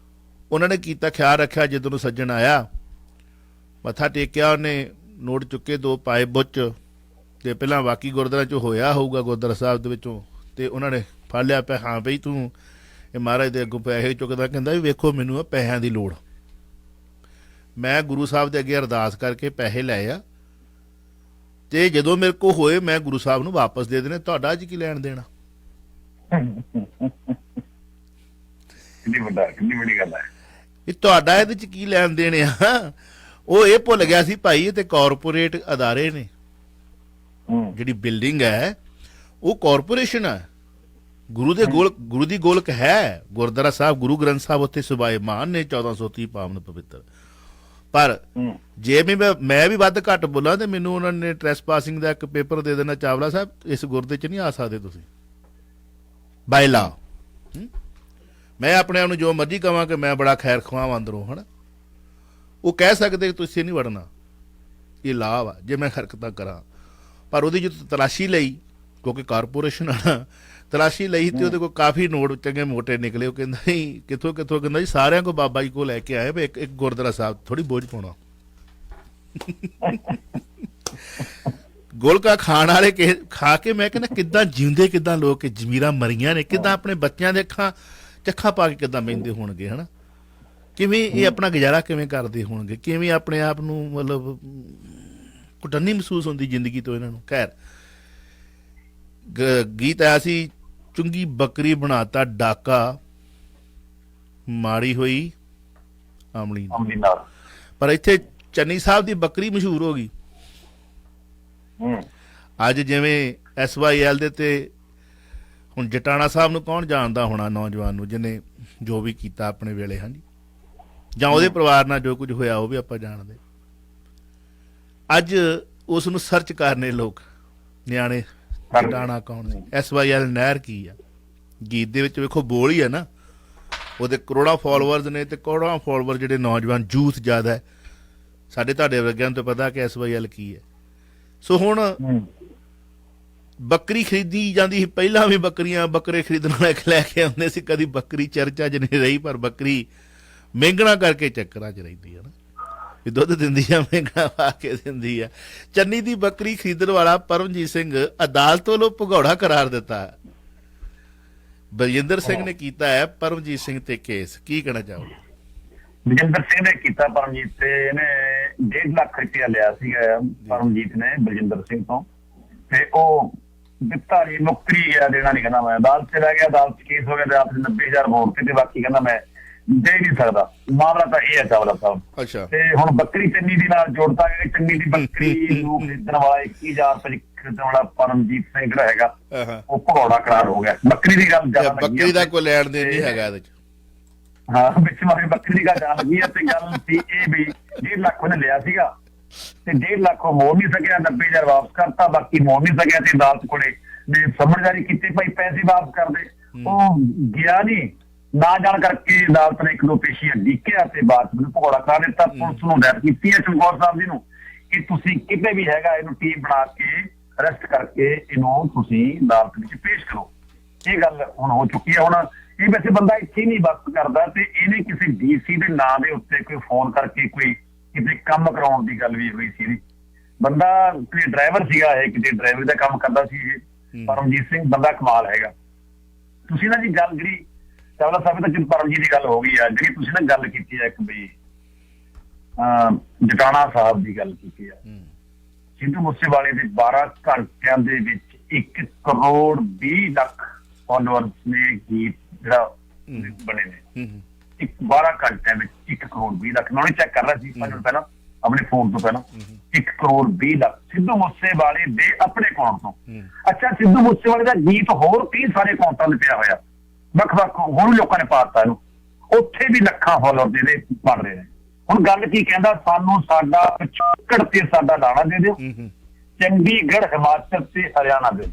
Speaker 1: ਉਹਨਾਂ ਨੇ ਕੀਤਾ ਖਿਆਲ ਰੱਖਿਆ, ਜਦੋਂ ਸੱਜਣ ਆਇਆ ਮੱਥਾ ਟੇਕਿਆ, ਉਹਨੇ ਨੋਟ ਚੁੱਕੇ 2 ਪਾਏ ਬੁੱਚ, ਤੇ ਪਹਿਲਾਂ ਬਾਕੀ ਗੁਰਦੁਆਰਾ 'ਚ ਹੋਇਆ ਹੋਊਗਾ ਗੁਰਦੁਆਰਾ ਸਾਹਿਬ ਦੇ ਵਿੱਚੋਂ, ਤੇ ਉਹਨਾਂ ਨੇ ਫੜ ਲਿਆ ਪਿਆ, ਹਾਂ ਬਈ ਤੂੰ ਇਹ ਮਹਾਰਾਜ ਦੇ ਅੱਗੋਂ ਪੈਸੇ ਚੁੱਕਦਾ। ਕਹਿੰਦਾ ਵੀ ਵੇਖੋ ਮੈਨੂੰ ਪੈਸਿਆਂ ਦੀ ਲੋੜ, ਮੈਂ ਗੁਰੂ ਸਾਹਿਬ ਦੇ ਅੱਗੇ ਅਰਦਾਸ ਕਰਕੇ ਪੈਸੇ ਲਏ ਆ, ਤੇ ਜਦੋਂ ਮੇਰੇ ਕੋਲ ਹੋਏ ਮੈਂ ਗੁਰੂ ਸਾਹਿਬ ਨੂੰ ਵਾਪਸ ਦੇ ਦੇਣੇ, ਤੁਹਾਡਾ ਅੱਜ ਕੀ ਲੈਣ ਦੇਣਾ।
Speaker 2: ਕਿੰਨੀ ਵੱਡੀ ਗੱਲ ਹੈ
Speaker 1: ਇਹ, ਤੁਹਾਡਾ ਇਹਦੇ 'ਚ ਕੀ ਲੈਣ ਦੇਣੇ ਆ। ਉਹ ਇਹ ਭੁੱਲ ਗਿਆ ਸੀ ਭਾਈ ਇਹ ਤੇ ਕਾਰਪੋਰੇਟ ਅਦਾਰੇ ਨੇ, ਜਿਹੜੀ ਬਿਲਡਿੰਗ ਹੈ ਉਹ ਕਾਰਪੋਰੇਸ਼ਨ ਹੈ, ਗੁਰੂ ਦੀ ਗੋਲਕ ਹੈ। ਗੁਰਦੁਆਰਾ ਸਾਹਿਬ ਗੁਰੂ ਗ੍ਰੰਥ ਸਾਹਿਬ ਉੱਥੇ ਸੁਭਾਏਮਾਨ ਨੇ 1430 ਪਾਵਨ ਪਵਿੱਤਰ। ਪਰ ਜੇ ਮੈਂ ਵੀ ਵੱਧ ਘੱਟ ਬੋਲਾਂ ਤੇ ਮੈਨੂੰ ਉਹਨਾਂ ਨੇ ਟ੍ਰੈਸਪਾਸਿੰਗ ਦਾ ਇੱਕ ਪੇਪਰ ਦੇ ਦੇਣਾ, ਚਾਵਲਾ ਸਾਹਿਬ ਇਸ ਗੁਰਦੇ 'ਚ ਨਹੀਂ ਆ ਸਕਦੇ ਤੁਸੀਂ ਬਾਈ ਲਾ। ਮੈਂ ਆਪਣੇ ਆਪ ਨੂੰ ਜੋ ਮਰਜ਼ੀ ਕਹਾਂ ਕਿ ਮੈਂ ਬੜਾ ਖੈਰ ਖਵਾਂ ਅੰਦਰੋਂ, ਹੈ ਨਾ, ਉਹ ਕਹਿ ਸਕਦੇ ਤੁਸੀਂ ਨਹੀਂ ਵੜਨਾ, ਇਹ ਲਾਭ ਆ ਜੇ ਮੈਂ ਹਰਕਤਾਂ ਕਰਾਂ। ਪਰ ਉਹਦੀ ਜਦੋਂ ਤਲਾਸ਼ੀ ਲਈ, ਕਿਉਂਕਿ ਕਾਰਪੋਰੇਸ਼ਨ ਆ, ਤਲਾਸ਼ੀ ਲਈ ਤੇ ਉਹਦੇ ਕੋਲ ਕਾਫੀ ਨੋਟ ਚੰਗੇ ਮੋਟੇ ਨਿਕਲੇ। ਉਹ ਕਹਿੰਦਾ ਜੀ ਕਿੱਥੋਂ ਕਹਿੰਦਾ ਜੀ ਸਾਰਿਆਂ ਕੋਲ ਬਾਬਾ ਜੀ ਕੋਲ ਲੈ ਕੇ ਆਏ, ਇੱਕ ਗੁਰਦੁਆਰਾ ਸਾਹਿਬ ਥੋੜੀ ਬੋਝ ਪਾਉਣਾ। ਗੋਲਕਾ ਖਾਣ ਵਾਲੇ ਖਾ ਕੇ ਮੈਂ ਕਹਿੰਦਾ ਕਿੱਦਾਂ ਜਿਉਂਦੇ, ਕਿੱਦਾਂ ਲੋਕ ਜ਼ਮੀਰਾਂ ਮਰੀਆਂ ਨੇ, ਕਿੱਦਾਂ ਆਪਣੇ ਬੱਚਿਆਂ ਦੇ ਚੱਖਾਂ ਪਾ ਕੇ ਕਿੱਦਾਂ ਬਹਿੰਦੇ ਹੋਣਗੇ, ਹੈ ਨਾ, ਕਿਵੇਂ ਇਹ ਆਪਣਾ ਗੁਜ਼ਾਰਾ ਕਿਵੇਂ ਕਰਦੇ ਹੋਣਗੇ, ਕਿਵੇਂ ਆਪਣੇ ਆਪ ਨੂੰ ਮਤਲਬ ਕੁਟੰਨੀ ਮਹਿਸੂਸ ਹੁੰਦੀ ਜ਼ਿੰਦਗੀ ਤੋਂ ਇਹਨਾਂ ਨੂੰ। ਖੈਰ ਗੀਤ ਆਇਆ ਸੀ, ਚੁੰਗੀ ਬੱਕਰੀ ਬਣਾਤਾ ਡਾਕਾ, ਮਾੜੀ ਹੋਈ ਆਮਲੀ ਨਾਲ, ਪਰ ਇੱਥੇ ਚੰਨੀ ਸਾਹਿਬ ਦੀ ਬੱਕਰੀ ਮਸ਼ਹੂਰ ਹੋ ਗਈ। ਅੱਜ ਜਿਵੇਂ SYL ਦੇ ਤੇ ਹੁਣ ਜਟਾਣਾ ਸਾਹਿਬ ਨੂੰ ਕੌਣ ਜਾਣਦਾ ਹੋਣਾ ਨੌਜਵਾਨ ਨੂੰ, ਜਿਹਨੇ ਜੋ ਵੀ ਕੀਤਾ ਆਪਣੇ ਵੇਲੇ, ਹਾਂਜੀ, ਜਾਂ ਉਹਦੇ ਪਰਿਵਾਰ ਨਾਲ ਜੋ ਕੁਝ ਹੋਇਆ ਉਹ ਵੀ ਆਪਾਂ ਜਾਣਦੇ। ਅੱਜ ਉਸ ਨੂੰ ਸਰਚ ਕਰਨੇ ਲੋਕ ਨਿਆਣੇ, ਜਟਾਣਾ ਕੌਣ ਸੀ, SYL ਨਹਿਰ ਕੀ ਆ। ਗੀਤ ਦੇ ਵਿੱਚ ਵੇਖੋ ਬੋਲ ਹੀ ਆ ਨਾ, ਉਹਦੇ ਕਰੋੜਾਂ ਫਾਲੋਅਰਸ ਨੇ ਤੇ ਕਰੋੜਾਂ ਫਾਲੋਅਰ ਜਿਹੜੇ ਨੌਜਵਾਨ ਯੂਥ ਜ਼ਿਆਦਾ ਹੈ। ਸਾਡੇ ਤੁਹਾਡੇ ਵਰਗਿਆਂ ਨੂੰ ਤਾਂ ਪਤਾ ਕਿ SYL ਕੀ ਹੈ। ਸੋ ਹੁਣ ਬੱਕਰੀ ਖਰੀਦੀ ਜਾਂਦੀ ਸੀ, ਪਹਿਲਾਂ ਵੀ ਬੱਕਰੇ ਖਰੀਦਣ ਵਾਲੇ ਲੈ ਕੇ ਆਉਂਦੇ ਸੀ। ਕਦੀ ਬੱਕਰੀ ਚਰਚਾ 'ਚ ਨਹੀਂ ਰਹੀ, ਪਰ ਬੱਕਰੀ ਮਹਿੰਗਣਾ ਕਰਕੇ ਚੱਕਰਾਂ 'ਚ ਰਹਿੰਦੀ ਹੈ ਨਾ, ਵੀ ਦੁੱਧ ਦਿੰਦੀ ਆ, ਮਹਿੰਗਣਾ ਪਾ ਕੇ ਦਿੰਦੀ ਆ। ਚੰਨੀ ਦੀ ਬੱਕਰੀ ਖਰੀਦਣ ਵਾਲਾ ਪਰਮਜੀਤ ਸਿੰਘ ਅਦਾਲਤ ਵੱਲੋਂ ਭਗੌੜਾ ਕਰਾਰ ਦਿੱਤਾ। ਬਲਜਿੰਦਰ ਸਿੰਘ ਨੇ ਕੀਤਾ ਹੈ ਪਰਮਜੀਤ ਸਿੰਘ ਤੇ ਕੇਸ, ਕੀ ਕਹਿਣਾ ਚਾਹੋਗੇ?
Speaker 2: ਬਲਜਿੰਦਰ ਸਿੰਘ ਨੇ ਕੀਤਾ ਪਰਮਜੀਤ ਤੇ, ਇਹਨੇ 1.5 ਲੱਖ ਰੁਪਇਆ ਲਿਆ ਸੀਗਾ ਪਰਮਜੀਤ ਨੇ ਬਲਜਿੰਦਰ ਸਿੰਘ ਤੋਂ, ਤੇ ਉਹ ਦਿੱਤਾ ਨਹੀਂ, ਮੁੱਕਰੀ ਗਿਆ, ਦੇਣਾ ਨਹੀਂ, ਕਹਿੰਦਾ ਮੈਂ ਅਦਾਲਤ ਚਲਾ ਗਿਆ, ਅਦਾਲਤ ਕੇਸ ਹੋ ਗਿਆ, ਅਦਾਲਤ 90,000 ਵੋਟ ਤੇ ਬਾਕੀ ਕਹਿੰਦਾ ਮੈਂ ਦੇ ਨਹੀਂ ਸਕਦਾ। ਮਾਮਲਾ ਤਾਂ ਇਹ ਹੈ ਚਾਵਲਾ ਸਾਹਿਬ।
Speaker 1: ਅੱਛਾ,
Speaker 2: ਤੇ ਹੁਣ ਬੱਕਰੀ ਚੰਨੀ ਦੀ ਨਾਲ ਜੋੜਤਾ ਗਿਆ। ਚੰਨੀ ਦੀ ਬੱਕਰੀ ਨੂੰ ਖਰੀਦਣ ਵਾਲਾ 21,000 ਰੁਪਏ ਖਰੀਦਣ ਵਾਲਾ ਪਰਮਜੀਤ ਸਿੰਘ ਜਿਹੜਾ ਹੈਗਾ ਉਹ ਭਗੌੜਾ ਕਰਾਰ ਹੋ ਗਿਆ। ਬੱਕਰੀ ਦੀ ਗੱਲ ਜ਼ਿਆਦਾ,
Speaker 1: ਬੱਕਰੀ ਦਾ ਕੋਈ ਲੈਣ ਦੇਣ ਨਹੀਂ ਹੈਗਾ ਇਹਦੇ 'ਚ।
Speaker 2: ਹਾਂ, ਵਿੱਚ ਮਾਰੇ ਬੱਕਰੀ ਦੀ ਗੱਲ ਜਾਣ ਲੱਗੀ ਆ। ਤੇ ਗੱਲ ਸੀ ਇਹ ਵੀ 1.5 ਲੱਖ ਉਹਨੇ ਲਿਆ ਸੀਗਾ ਤੇ 1.5 ਲੱਖ ਉਹ ਮੋੜ ਨਹੀਂ ਸਕਿਆ, 90,000 ਵਾਪਸ ਕਰਤਾ, ਬਾਕੀ ਮੋੜ ਨਹੀਂ ਸਕਿਆ। ਤੇ ਅਦਾਲਤ ਕੋਲੇ ਨੇ ਸਮਨ ਜਾਰੀ ਕੀਤੇ, ਭਾਈ ਪੈਸੇ ਵਾਪਸ ਕਰ ਦੇ। ਉਹ ਗਿਆ ਨਹੀਂ, ਨਾ ਜਾਣ ਕਰਕੇ ਅਦਾਲਤ ਨੇ 1-2 ਪੇਸ਼ੀਆਂ ਡੀਕਿਆ ਤੇ ਬਾਅਦ ਮੈਨੂੰ ਭਗੌੜਾ ਕਰਾ ਦਿੱਤਾ। ਪੁਲਿਸ ਨੂੰ ਹਦਾਇਤ ਕੀਤੀ ਹੈ ਚਮਕੌਰ ਸਾਹਿਬ ਜੀ ਨੂੰ ਕਿ ਤੁਸੀਂ ਕਿਤੇ ਵੀ ਹੈਗਾ ਇਹਨੂੰ ਟੀਮ ਬਣਾ ਕੇ ਅਰੈਸਟ ਕਰਕੇ ਇਹਨੂੰ ਤੁਸੀਂ ਅਦਾਲਤ ਵਿੱਚ ਪੇਸ਼ ਕਰੋ। ਇਹ ਗੱਲ ਹੁਣ ਹੋ ਚੁੱਕੀ ਹੈ। ਹੁਣ ਇਹ ਵੈਸੇ ਬੰਦਾ ਇੱਥੇ ਨਹੀਂ ਬਸ ਕਰਦਾ, ਤੇ ਇਹਨੇ ਕਿਸੇ DC ਦੇ ਨਾਂ ਦੇ ਉੱਤੇ ਕੋਈ ਫੋਨ ਕਰਕੇ ਕੋਈ ਕਿਤੇ ਕੰਮ ਕਰਾਉਣ ਦੀ ਗੱਲ ਵੀ ਹੋਈ ਸੀ। ਬੰਦਾ ਕੋਈ ਡਰਾਈਵਰ ਸੀਗਾ, ਇਹ ਕਿਤੇ ਡਰਾਈਵਰ ਦਾ ਕੰਮ ਕਰਦਾ ਸੀ ਇਹ ਪਰਮਜੀਤ ਸਿੰਘ, ਬੰਦਾ ਕਮਾਲ ਹੈਗਾ। ਤੁਸੀਂ ਨਾ ਜੀ ਗੱਲ ਜਿਹੜੀ ਚਾਵਲਾ ਸਾਹਿਬ ਤਾਂ ਜਦੋਂ ਪਰਮਜੀਤ ਦੀ ਗੱਲ ਹੋ ਗਈ ਆ, ਜਿਹੜੀ ਤੁਸੀਂ ਨਾ ਗੱਲ ਕੀਤੀ ਆ ਇੱਕ ਬਈ ਜਟਾਣਾ ਸਾਹਿਬ ਦੀ ਗੱਲ ਕੀਤੀ ਆ, ਸਿੱਧੂ ਮੂਸੇਵਾਲੇ ਦੇ 12 ਘੰਟਿਆਂ ਦੇ ਵਿੱਚ 1 ਕਰੋੜ 20 ਲੱਖ ਫਾਲੋਅਰਸ ਨੇ ਗੀਤ ਜਿਹੜਾ ਬਣੇ ਨੇ। 12 ਘੰਟਿਆਂ ਵਿੱਚ 1 ਕਰੋੜ 20 ਲੱਖ। ਮੈਂ ਚੈੱਕ ਕਰ ਰਿਹਾ ਸੀ 5 ਮਿੰਟ ਪਹਿਲਾਂ ਆਪਣੇ ਫੋਨ ਤੋਂ ਪਹਿਲਾਂ, 1 ਕਰੋੜ 20 ਲੱਖ ਸਿੱਧੂ ਮੂਸੇਵਾਲੇ ਦੇ ਆਪਣੇ ਅਕਾਊਂਟ ਤੋਂ। ਅੱਛਾ, ਸਿੱਧੂ ਮੂਸੇਵਾਲੇ ਦਾ ਗੀਤ ਹੋਰ ਕਈ ਸਾਰੇ ਅਕਾਊਂਟਾਂ ਤੇ ਪਿਆ ਹੋਇਆ, ਵੱਖ-ਵੱਖ ਹੋਰ ਲੋਕਾਂ ਨੇ ਪਾਤਾ ਇਹਨੂੰ, ਉੱਥੇ ਵੀ ਲੱਖਾਂ ਫਾਲੋਅਰ ਦੇ ਬਣ ਰਹੇ ਨੇ। ਹੁਣ ਗੱਲ ਕੀ ਕਹਿੰਦਾ, ਸਾਨੂੰ ਸਾਡਾ ਪਿਛੋਕੜ ਤੇ ਸਾਡਾ ਦਾਣਾ ਦੇ ਦਿਓ, ਚੰਡੀਗੜ੍ਹ ਹਿਮਾਚਲ ਤੇ ਹਰਿਆਣਾ ਦੇ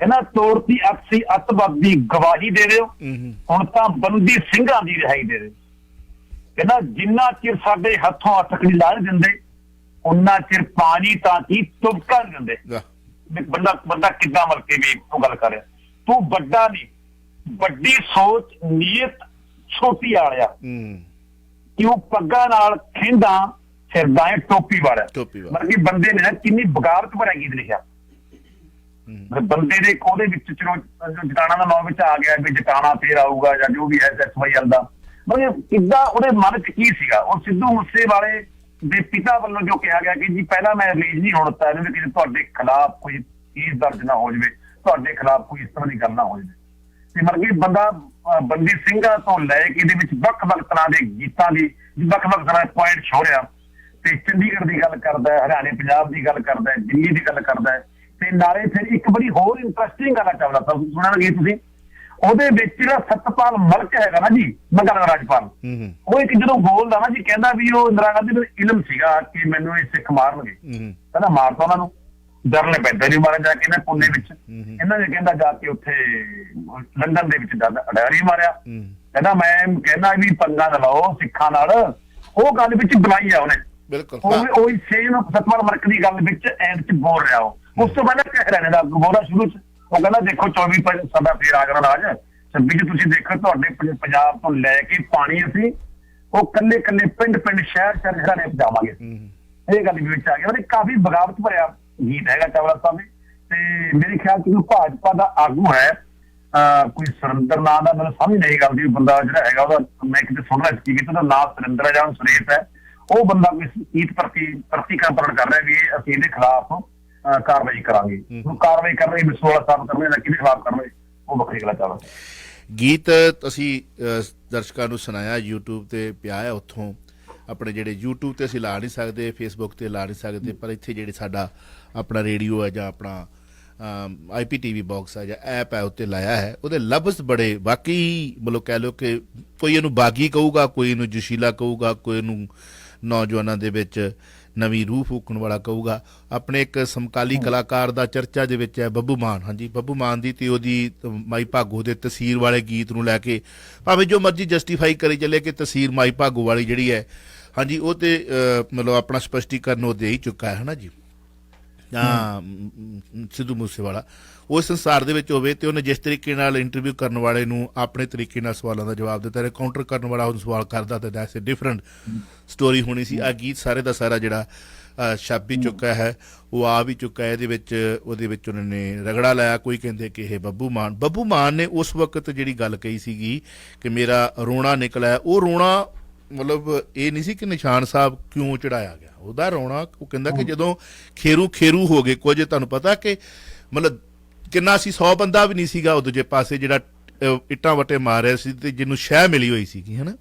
Speaker 2: ਇਹਨਾਂ ਤੋੜਤੀ ਅਕਸੀ ਅੱਤਵਾਦੀ ਗਵਾਹੀ ਦੇ ਦਿਓ। ਹੁਣ ਤਾਂ ਬੰਦੀ ਸਿੰਘਾਂ ਦੀ ਰਿਹਾਈ ਦੇ ਦਿਓ। ਕਹਿੰਦਾ ਜਿੰਨਾ ਚਿਰ ਸਾਡੇ ਹੱਥੋਂ ਹੱਥਕੜੀ ਲਾ ਨਹੀਂ ਦਿੰਦੇ, ਉਹਨਾਂ ਚਿਰ ਪਾਣੀ ਤਾਂ ਕੀ ਤੁਬਕਾ ਨਹੀਂ ਦਿੰਦੇ। ਬੰਦਾ ਕਿੱਦਾਂ ਮਲ ਕੇ ਵੀ ਉਹ ਗੱਲ ਕਰ ਰਿਹਾ। ਤੂੰ ਵੱਡਾ ਨਹੀਂ, ਵੱਡੀ ਸੋਚ, ਨੀਅਤ ਛੋਟੀ ਵਾਲਿਆ, ਕਿਉਂ ਪੱਗਾਂ ਨਾਲ ਖਿੰਦਾ ਫਿਰਦਾ ਹੈ ਟੋਪੀ ਵਾਲਾ। ਮਤਲਬ ਕਿ ਬੰਦੇ ਨੇ ਕਿੰਨੀ ਬਗਾਵਤ ਭਰਿਆ ਗੀਤ ਲਿਖਿਆ। ਬੰਦੇ ਦੇ ਉਹਦੇ ਵਿੱਚ ਚਲੋ ਜਟਾਣਾ ਦਾ ਨਾਮ ਵਿੱਚ ਆ ਗਿਆ ਵੀ ਜਟਾਣਾ ਫੇਰ ਆਊਗਾ ਜਾਂ ਜੋ ਵੀ ਹੈ SYL ਦਾ, ਮਤਲਬ ਕਿੱਦਾਂ ਉਹਦੇ ਮਨ 'ਚ ਕੀ ਸੀਗਾ। ਉਹ ਸਿੱਧੂ ਮੂਸੇਵਾਲੇ ਦੇ ਪਿਤਾ ਵੱਲੋਂ ਜੋ ਕਿਹਾ ਗਿਆ ਕਿ ਜੀ ਪਹਿਲਾਂ ਮੈਂ ਰਿਲੀਜ਼ ਨਹੀਂ ਹੋਣ ਦਿੱਤਾ ਇਹਨੂੰ, ਕਿ ਤੁਹਾਡੇ ਖਿਲਾਫ ਕੋਈ ਕੇਸ ਦਰਜ ਨਾ ਹੋ ਜਾਵੇ, ਤੁਹਾਡੇ ਖਿਲਾਫ ਕੋਈ ਇਸ ਤਰ੍ਹਾਂ ਦੀ ਗੱਲ ਨਾ ਹੋ ਜਾਵੇ। ਤੇ ਮਤਲਬ ਕਿ ਬੰਦਾ ਬੰਦੀ ਸਿੰਘਾਂ ਤੋਂ ਲੈ ਕੇ ਇਹਦੇ ਵਿੱਚ ਵੱਖ-ਵੱਖ ਤਰ੍ਹਾਂ ਦੇ ਗੀਤਾਂ ਦੀ ਵੱਖ-ਵੱਖ ਤਰ੍ਹਾਂ ਦੇ ਪੁਆਇੰਟ ਛੋੜਿਆ, ਤੇ ਚੰਡੀਗੜ੍ਹ ਦੀ ਗੱਲ ਕਰਦਾ ਹੈ, ਹਰਿਆਣੇ ਪੰਜਾਬ ਦੀ ਗੱਲ ਕਰਦਾ ਹੈ, ਦਿੱਲੀ ਦੀ ਗੱਲ ਕਰਦਾ ਹੈ। ਤੇ ਨਾਲੇ ਫਿਰ ਇੱਕ ਬੜੀ ਹੋਰ ਇੰਟਰਸਟਿੰਗ ਗੱਲ ਚਾਵਲਾ ਸਾਹਿਬ ਸੁਣਾਂਗੇ ਤੁਸੀਂ, ਉਹਦੇ ਵਿੱਚ ਜਿਹੜਾ ਸਤਪਾਲ ਮਲਕ ਹੈਗਾ ਨਾ ਜੀ, ਬੰਗਾਲ ਰਾਜਪਾਲ, ਉਹ ਇੱਕ ਜਦੋਂ ਬੋਲਦਾ ਨਾ ਜੀ, ਕਹਿੰਦਾ ਵੀ ਉਹ ਇੰਦਰਾ ਗਾਂਧੀ ਨੂੰ ਇਲਮ ਸੀਗਾ ਕਿ ਮੈਨੂੰ ਇਹ ਸਿੱਖ ਮਾਰਨਗੇ, ਕਹਿੰਦਾ ਮਾਰਤਾ ਉਹਨਾਂ ਨੂੰ, ਡਰਨੇ ਪੈਂਦਾ ਨਹੀਂ ਮਾਰਿਆ ਜਾ ਕੇ ਇਹਨਾਂ ਪੁਣੇ ਵਿੱਚ। ਇਹਨਾਂ ਨੇ ਕਹਿੰਦਾ ਜਾ ਕੇ ਉੱਥੇ ਲੰਡਨ ਦੇ ਵਿੱਚ ਅਡਾਰੀ ਮਾਰਿਆ। ਕਹਿੰਦਾ ਮੈਂ ਕਹਿੰਦਾ ਵੀ ਪੰਗਾ ਨਾ ਲਾਓ ਸਿੱਖਾਂ ਨਾਲ, ਉਹ ਗੱਲ ਵਿੱਚ ਬੁਲਾਈ ਆ ਉਹਨੇ, ਉਹੀ ਸੇਮ ਸਤਪਾਲ ਮਲਕ ਦੀ ਗੱਲ ਵਿੱਚ ਐਂਡ ਚ ਬੋਲ ਰਿਹਾ। ਉਹ ਉਸ ਤੋਂ ਪਹਿਲਾਂ ਕਹਿ ਰਹੇ ਦਾ ਬੋਲਦਾ ਸ਼ੁਰੂ ਚ, ਉਹ ਕਹਿੰਦਾ ਦੇਖੋ 24 ਸਾਡਾ ਫੇਰ ਆ ਗਿਆ ਰਾਜ, 26 ਚ ਤੁਸੀਂ ਦੇਖੋ ਤੁਹਾਡੇ ਪੰਜਾਬ ਤੋਂ ਲੈ ਕੇ ਪਾਣੀ ਅਸੀਂ ਉਹ ਕੱਲੇ ਪਿੰਡ ਸ਼ਹਿਰ ਹਰਿਆਣੇ ਪਹੁੰਚਾਵਾਂਗੇ। ਇਹ ਗੱਲ ਵਿੱਚ ਆ ਗਿਆ। ਮਤਲਬ ਕਾਫੀ ਬਗਾਵਤ ਭਰਿਆ ਗੀਤ ਹੈਗਾ ਚਾਵਲਾ ਸਾਹਿਬ। ਤੇ ਮੇਰੇ ਖਿਆਲ ਚ ਭਾਜਪਾ ਦਾ ਆਗੂ ਹੈ ਕੋਈ ਸੁਰਿੰਦਰ ਨਾਂ ਦਾ, ਮੈਨੂੰ ਸਮਝ ਨਹੀਂ ਗੱਲ ਦੀ, ਬੰਦਾ ਜਿਹੜਾ ਹੈਗਾ ਉਹਦਾ ਮੈਂ ਕਿਤੇ ਸੁਣਨਾ ਸੀ ਕਿ ਉਹਦਾ ਨਾਮ ਸੁਰਿੰਦਰ ਹੈ ਜਾਂ ਸੁਰੇਸ਼ ਹੈ, ਉਹ ਬੰਦਾ ਕੋਈ ਗੀਤ ਪ੍ਰਤੀਕਰਨ ਕਰ ਰਿਹਾ ਵੀ ਅਸੀਂ ਇਹਦੇ ਖਿਲਾਫ ਕਾਰਵਾਈ ਕਰਾਂਗੇ। ਕਾਰਵਾਈ ਕਰ ਰਹੀ ਵਿਸੋਲਾ ਸਾਹਿਬ ਕਰ ਰਹੇ, ਕਿਹਦੇ ਖਿਲਾਫ ਕਰ ਰਹੇ, ਉਹ ਵੱਖਰੀ ਗੱਲ ਚਾਵਲਾ।
Speaker 1: ਗੀਤ ਅਸੀਂ ਦਰਸ਼ਕਾਂ ਨੂੰ ਸੁਣਾਇਆ, YouTube ਤੇ ਪਿਆ ਹੈ, ਉੱਥੋਂ ਆਪਣੇ ਜਿਹੜੇ YouTube ਤੇ ਅਸੀਂ ਲਾ ਨਹੀਂ ਸਕਦੇ, Facebook ਤੇ ਲਾ ਨਹੀਂ ਸਕਦੇ, ਪਰ ਇੱਥੇ ਜਿਹੜੇ ਸਾਡਾ ਆਪਣਾ ਰੇਡੀਓ ਹੈ ਜਾਂ ਆਪਣਾ IPTV ਬਾਕਸ ਹੈ ਜਾਂ ਐਪ ਹੈ ਉੱਤੇ ਲਾਇਆ ਹੈ, ਉਹਦੇ ਲਫ਼ਜ਼ ਬੜੇ ਵਾਕਈ ਮਤਲਬ ਕਹਿ ਲਓ ਕਿ ਕੋਈ ਇਹਨੂੰ ਬਾਗੀ ਕਹੂਗਾ, ਕੋਈ ਇਹਨੂੰ ਜੋਸ਼ੀਲਾ ਕਹੂਗਾ, ਕੋਈ ਇਹਨੂੰ ਨੌਜਵਾਨਾਂ ਦੇ ਵਿੱਚ ਨਵੀਂ ਰੂਹ ਫੂਕਣ ਵਾਲਾ ਕਹੂਗਾ। ਆਪਣੇ ਇੱਕ ਸਮਕਾਲੀ ਕਲਾਕਾਰ ਦਾ ਚਰਚਾ ਦੇ ਵਿੱਚ ਹੈ ਬੱਬੂ ਮਾਨ। ਹਾਂਜੀ, ਬੱਬੂ ਮਾਨ ਦੀ ਤੇ ਉਹਦੀ ਮਾਈ ਭਾਗੋ ਦੇ ਤਸੀਰ ਵਾਲੇ ਗੀਤ ਨੂੰ ਲੈ ਕੇ ਭਾਵੇਂ ਜੋ ਮਰਜ਼ੀ ਜਸਟੀਫਾਈ ਕਰੀ ਚੱਲੇ ਕਿ ਤਸੀਰ ਮਾਈ ਭਾਗੋ ਵਾਲੀ ਜਿਹੜੀ ਹੈ, ਹਾਂਜੀ ਉਹ ਤੇ ਮਤਲਬ ਆਪਣਾ ਸਪਸ਼ਟੀਕਰਨ ਉਹ ਦੇ ਹੀ ਚੁੱਕਾ ਹੈ ਨਾ ਜੀ। ਜਾਂ ਸਿੱਧੂ ਮੂਸੇਵਾਲਾ ਉਸ ਸੰਸਾਰ ਦੇ ਵਿੱਚ ਹੋਵੇ ਤੇ ਉਹਨੇ ਜਿਸ ਤਰੀਕੇ ਨਾਲ ਇੰਟਰਵਿਊ ਕਰਨ ਵਾਲੇ ਨੂੰ ਆਪਣੇ ਤਰੀਕੇ ਨਾਲ ਸਵਾਲਾਂ ਦਾ ਜਵਾਬ ਦਿੱਤਾ, ਕਾਊਂਟਰ ਕਰਨ ਵਾਲਾ ਉਹਨੂੰ ਸਵਾਲ ਕਰਦਾ, ਤਾਂ ਦੈਟਸ ਅ ਡਿਫਰੈਂਟ ਸਟੋਰੀ ਹੋਣੀ ਸੀ। ਆਹ ਗੀਤ ਸਾਰੇ ਦਾ ਸਾਰਾ ਜਿਹੜਾ ਛਪ ਵੀ ਚੁੱਕਾ ਹੈ, ਉਹ ਆ ਵੀ ਚੁੱਕਾ ਹੈ। ਉਹਦੇ ਵਿੱਚ ਉਹਨਾਂ ਨੇ ਰਗੜਾ ਲਾਇਆ। ਕੋਈ ਕਹਿੰਦੇ ਕਿ ਇਹ ਬੱਬੂ ਮਾਨ ਨੇ ਉਸ ਵਕਤ ਜਿਹੜੀ ਗੱਲ ਕਹੀ ਸੀਗੀ ਕਿ ਮੇਰਾ ਰੋਣਾ ਨਿਕਲਿਆ, ਉਹ ਰੋਣਾ ਮਤਲਬ ਇਹ ਨਹੀਂ ਸੀ ਕਿ ਨਿਸ਼ਾਨ ਸਾਹਿਬ ਕਿਉਂ ਚੜਾਇਆ ਗਿਆ, ਉਹਦਾ ਰੋਣਾ ਉਹ ਕਹਿੰਦਾ ਕਿ ਜਦੋਂ ਖੇਰੂ ਹੋ ਗਏ ਕੁਝ, ਤੁਹਾਨੂੰ ਪਤਾ ਕਿ ਮਤਲਬ ਕਿੰਨਾ ਸੀ, 100 ਬੰਦਾ ਵੀ ਨਹੀਂ ਸੀਗਾ ਉਹ ਦੂਜੇ ਪਾਸੇ ਜਿਹੜਾ ਇੱਟਾਂ ਵੱਟੇ ਮਾਰ ਰਿਹਾ ਸੀ ਤੇ ਜਿਹਨੂੰ ਸ਼ਹਿ ਮਿਲੀ ਹੋਈ ਸੀਗੀ, ਹਨਾ।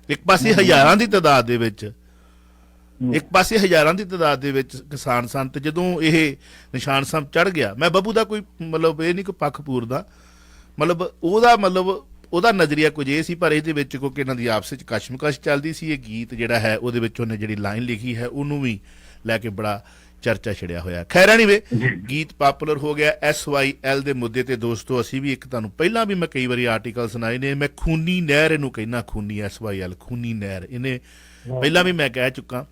Speaker 1: ਇੱਕ ਪਾਸੇ ਹਜ਼ਾਰਾਂ ਦੀ ਤਾਦਾਦ ਦੇ ਵਿੱਚ ਕਿਸਾਨ ਸਨ, ਤੇ ਜਦੋਂ ਇਹ ਨਿਸ਼ਾਨ ਸਾਹਿਬ ਚੜ ਗਿਆ, ਮੈਂ ਬੱਬੂ ਦਾ ਕੋਈ ਮਤਲਬ ਇਹ ਨਹੀਂ ਕੋਈ ਪੱਖ ਪੂਰਦਾ, ਉਹਦਾ ਨਜ਼ਰੀਆ ਕੁਝ ਇਹ ਸੀ, ਪਰ ਇਹਦੇ ਵਿੱਚ ਕਿਉਂਕਿ ਇਹਨਾਂ ਦੀ ਆਪਸ ਵਿੱਚ ਕਸ਼ਮਕਸ਼ ਚੱਲਦੀ ਸੀ, ਇਹ ਗੀਤ ਜਿਹੜਾ ਹੈ ਉਹਦੇ ਵਿੱਚ ਉਹਨੇ ਜਿਹੜੀ ਲਾਈਨ ਲਿਖੀ ਹੈ ਉਹਨੂੰ ਵੀ ਲੈ ਕੇ ਬੜਾ ਚਰਚਾ ਛਿੜਿਆ ਹੋਇਆ। ਖੈਰ ਐਨੀਵੇ ਗੀਤ ਪਾਪੂਲਰ ਹੋ ਗਿਆ। SYL ਦੇ ਮੁੱਦੇ ਤੇ ਦੋਸਤੋ ਅਸੀਂ ਵੀ ਇੱਕ ਤੁਹਾਨੂੰ ਪਹਿਲਾਂ ਵੀ ਮੈਂ ਕਈ ਵਾਰੀ ਆਰਟੀਕਲ ਸੁਣਾਏ ਨੇ, ਮੈਂ ਖੂਨੀ ਨਹਿਰ ਇਹਨੂੰ ਕਹਿੰਦਾ, ਖੂਨੀ SYL ਖੂਨੀ ਨਹਿਰ। ਇਹਨੇ ਪਹਿਲਾਂ ਵੀ ਮੈਂ ਕਹਿ ਚੁੱਕਾ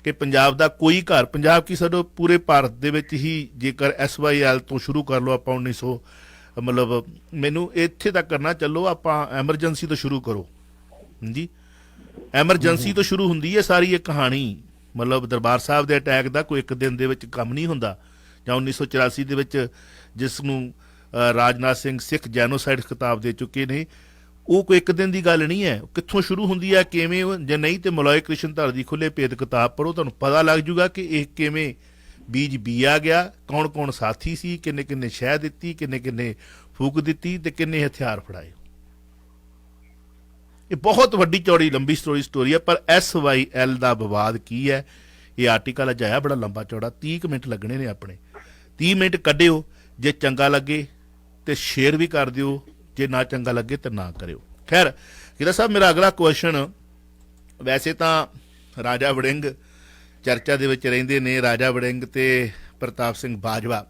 Speaker 1: ਕਿ ਪੰਜਾਬ ਦਾ ਕੋਈ ਘਰ, ਪੰਜਾਬ ਕੀ ਛੱਡੋ ਪੂਰੇ ਭਾਰਤ ਦੇ ਵਿੱਚ ਹੀ ਜੇਕਰ SYL ਤੋਂ ਸ਼ੁਰੂ ਕਰ ਲਓ ਆਪਾਂ 1900 ਮਤਲਬ ਮੈਨੂੰ ਇੱਥੇ ਤੱਕ ਕਰਨਾ ਚੱਲੋ, ਆਪਾਂ ਐਮਰਜੈਂਸੀ ਤੋਂ ਸ਼ੁਰੂ ਕਰੋ ਜੀ, ਐਮਰਜੈਂਸੀ ਤੋਂ ਸ਼ੁਰੂ ਹੁੰਦੀ ਹੈ ਸਾਰੀ ਇਹ ਕਹਾਣੀ। ਮਤਲਬ ਦਰਬਾਰ ਸਾਹਿਬ ਦੇ ਅਟੈਕ ਦਾ ਕੋਈ ਇੱਕ ਦਿਨ ਦੇ ਵਿੱਚ ਕੰਮ ਨਹੀਂ ਹੁੰਦਾ, ਜਾਂ 1984 ਦੇ ਵਿੱਚ ਜਿਸ ਨੂੰ ਰਾਜਨਾਥ ਸਿੰਘ ਸਿੱਖ ਜੈਨੋਸਾਈਡ ਖਿਤਾਬ ਦੇ ਚੁੱਕੇ ਨੇ, ਉਹ ਕੋਈ ਇੱਕ ਦਿਨ ਦੀ ਗੱਲ ਨਹੀਂ ਹੈ। ਕਿੱਥੋਂ ਸ਼ੁਰੂ ਹੁੰਦੀ ਹੈ, ਕਿਵੇਂ, ਜੇ ਨਹੀਂ ਤੇ ਮਲੋਏ ਕ੍ਰਿਸ਼ਨ ਧਰ ਦੀ ਖੁੱਲੇ ਭੇਦ ਕਿਤਾਬ ਪੜ੍ਹੋ, ਤੁਹਾਨੂੰ ਪਤਾ ਲੱਗ ਜੂਗਾ ਕਿ ਇਹ ਕਿਵੇਂ ਬੀਜ ਬੀਆ ਗਿਆ, ਕੌਣ ਕੌਣ ਸਾਥੀ ਸੀ, ਕਿੰਨੇ ਕਿੰਨੇ ਸ਼ਹਿ ਦਿੱਤੀ, ਕਿੰਨੇ ਕਿੰਨੇ ਫੂਕ ਦਿੱਤੀ ਤੇ ਕਿੰਨੇ ਹਥਿਆਰ ਫੜਾਏ। ਇਹ ਬਹੁਤ ਵੱਡੀ ਚੌੜੀ ਲੰਬੀ ਸਟੋਰੀ ਹੈ, ਪਰ SYL ਦਾ ਵਿਵਾਦ ਕੀ ਹੈ, ਇਹ ਆਰਟੀਕਲ ਅੱਜ ਆਇਆ ਬੜਾ ਲੰਬਾ ਚੌੜਾ, 30 ਮਿੰਟ ਲੱਗਣੇ ਨੇ ਆਪਣੇ, 30 ਮਿੰਟ ਕੱਢਿਓ, ਜੇ ਚੰਗਾ ਲੱਗੇ ਤੇ ਸ਼ੇਅਰ ਵੀ ਕਰ ਦਿਓ, ਜੇ ਨਾ ਚੰਗਾ ਲੱਗੇ ਤਾਂ ਨਾ ਕਰਿਓ। ਖੈਰ ਕਿਹਦਾ ਸਾਹਿਬ, ਮੇਰਾ ਅਗਲਾ ਕੁਐਸਚਨ, ਵੈਸੇ ਤਾਂ ਰਾਜਾ ਵੜਿੰਗ ਚਰਚਾ ਦੇ ਵਿੱਚ ਰਹਿੰਦੇ ਨੇ, ਰਾਜਾ ਵੜਿੰਗ ਤੇ ਪ੍ਰਤਾਪ ਸਿੰਘ ਬਾਜਵਾ।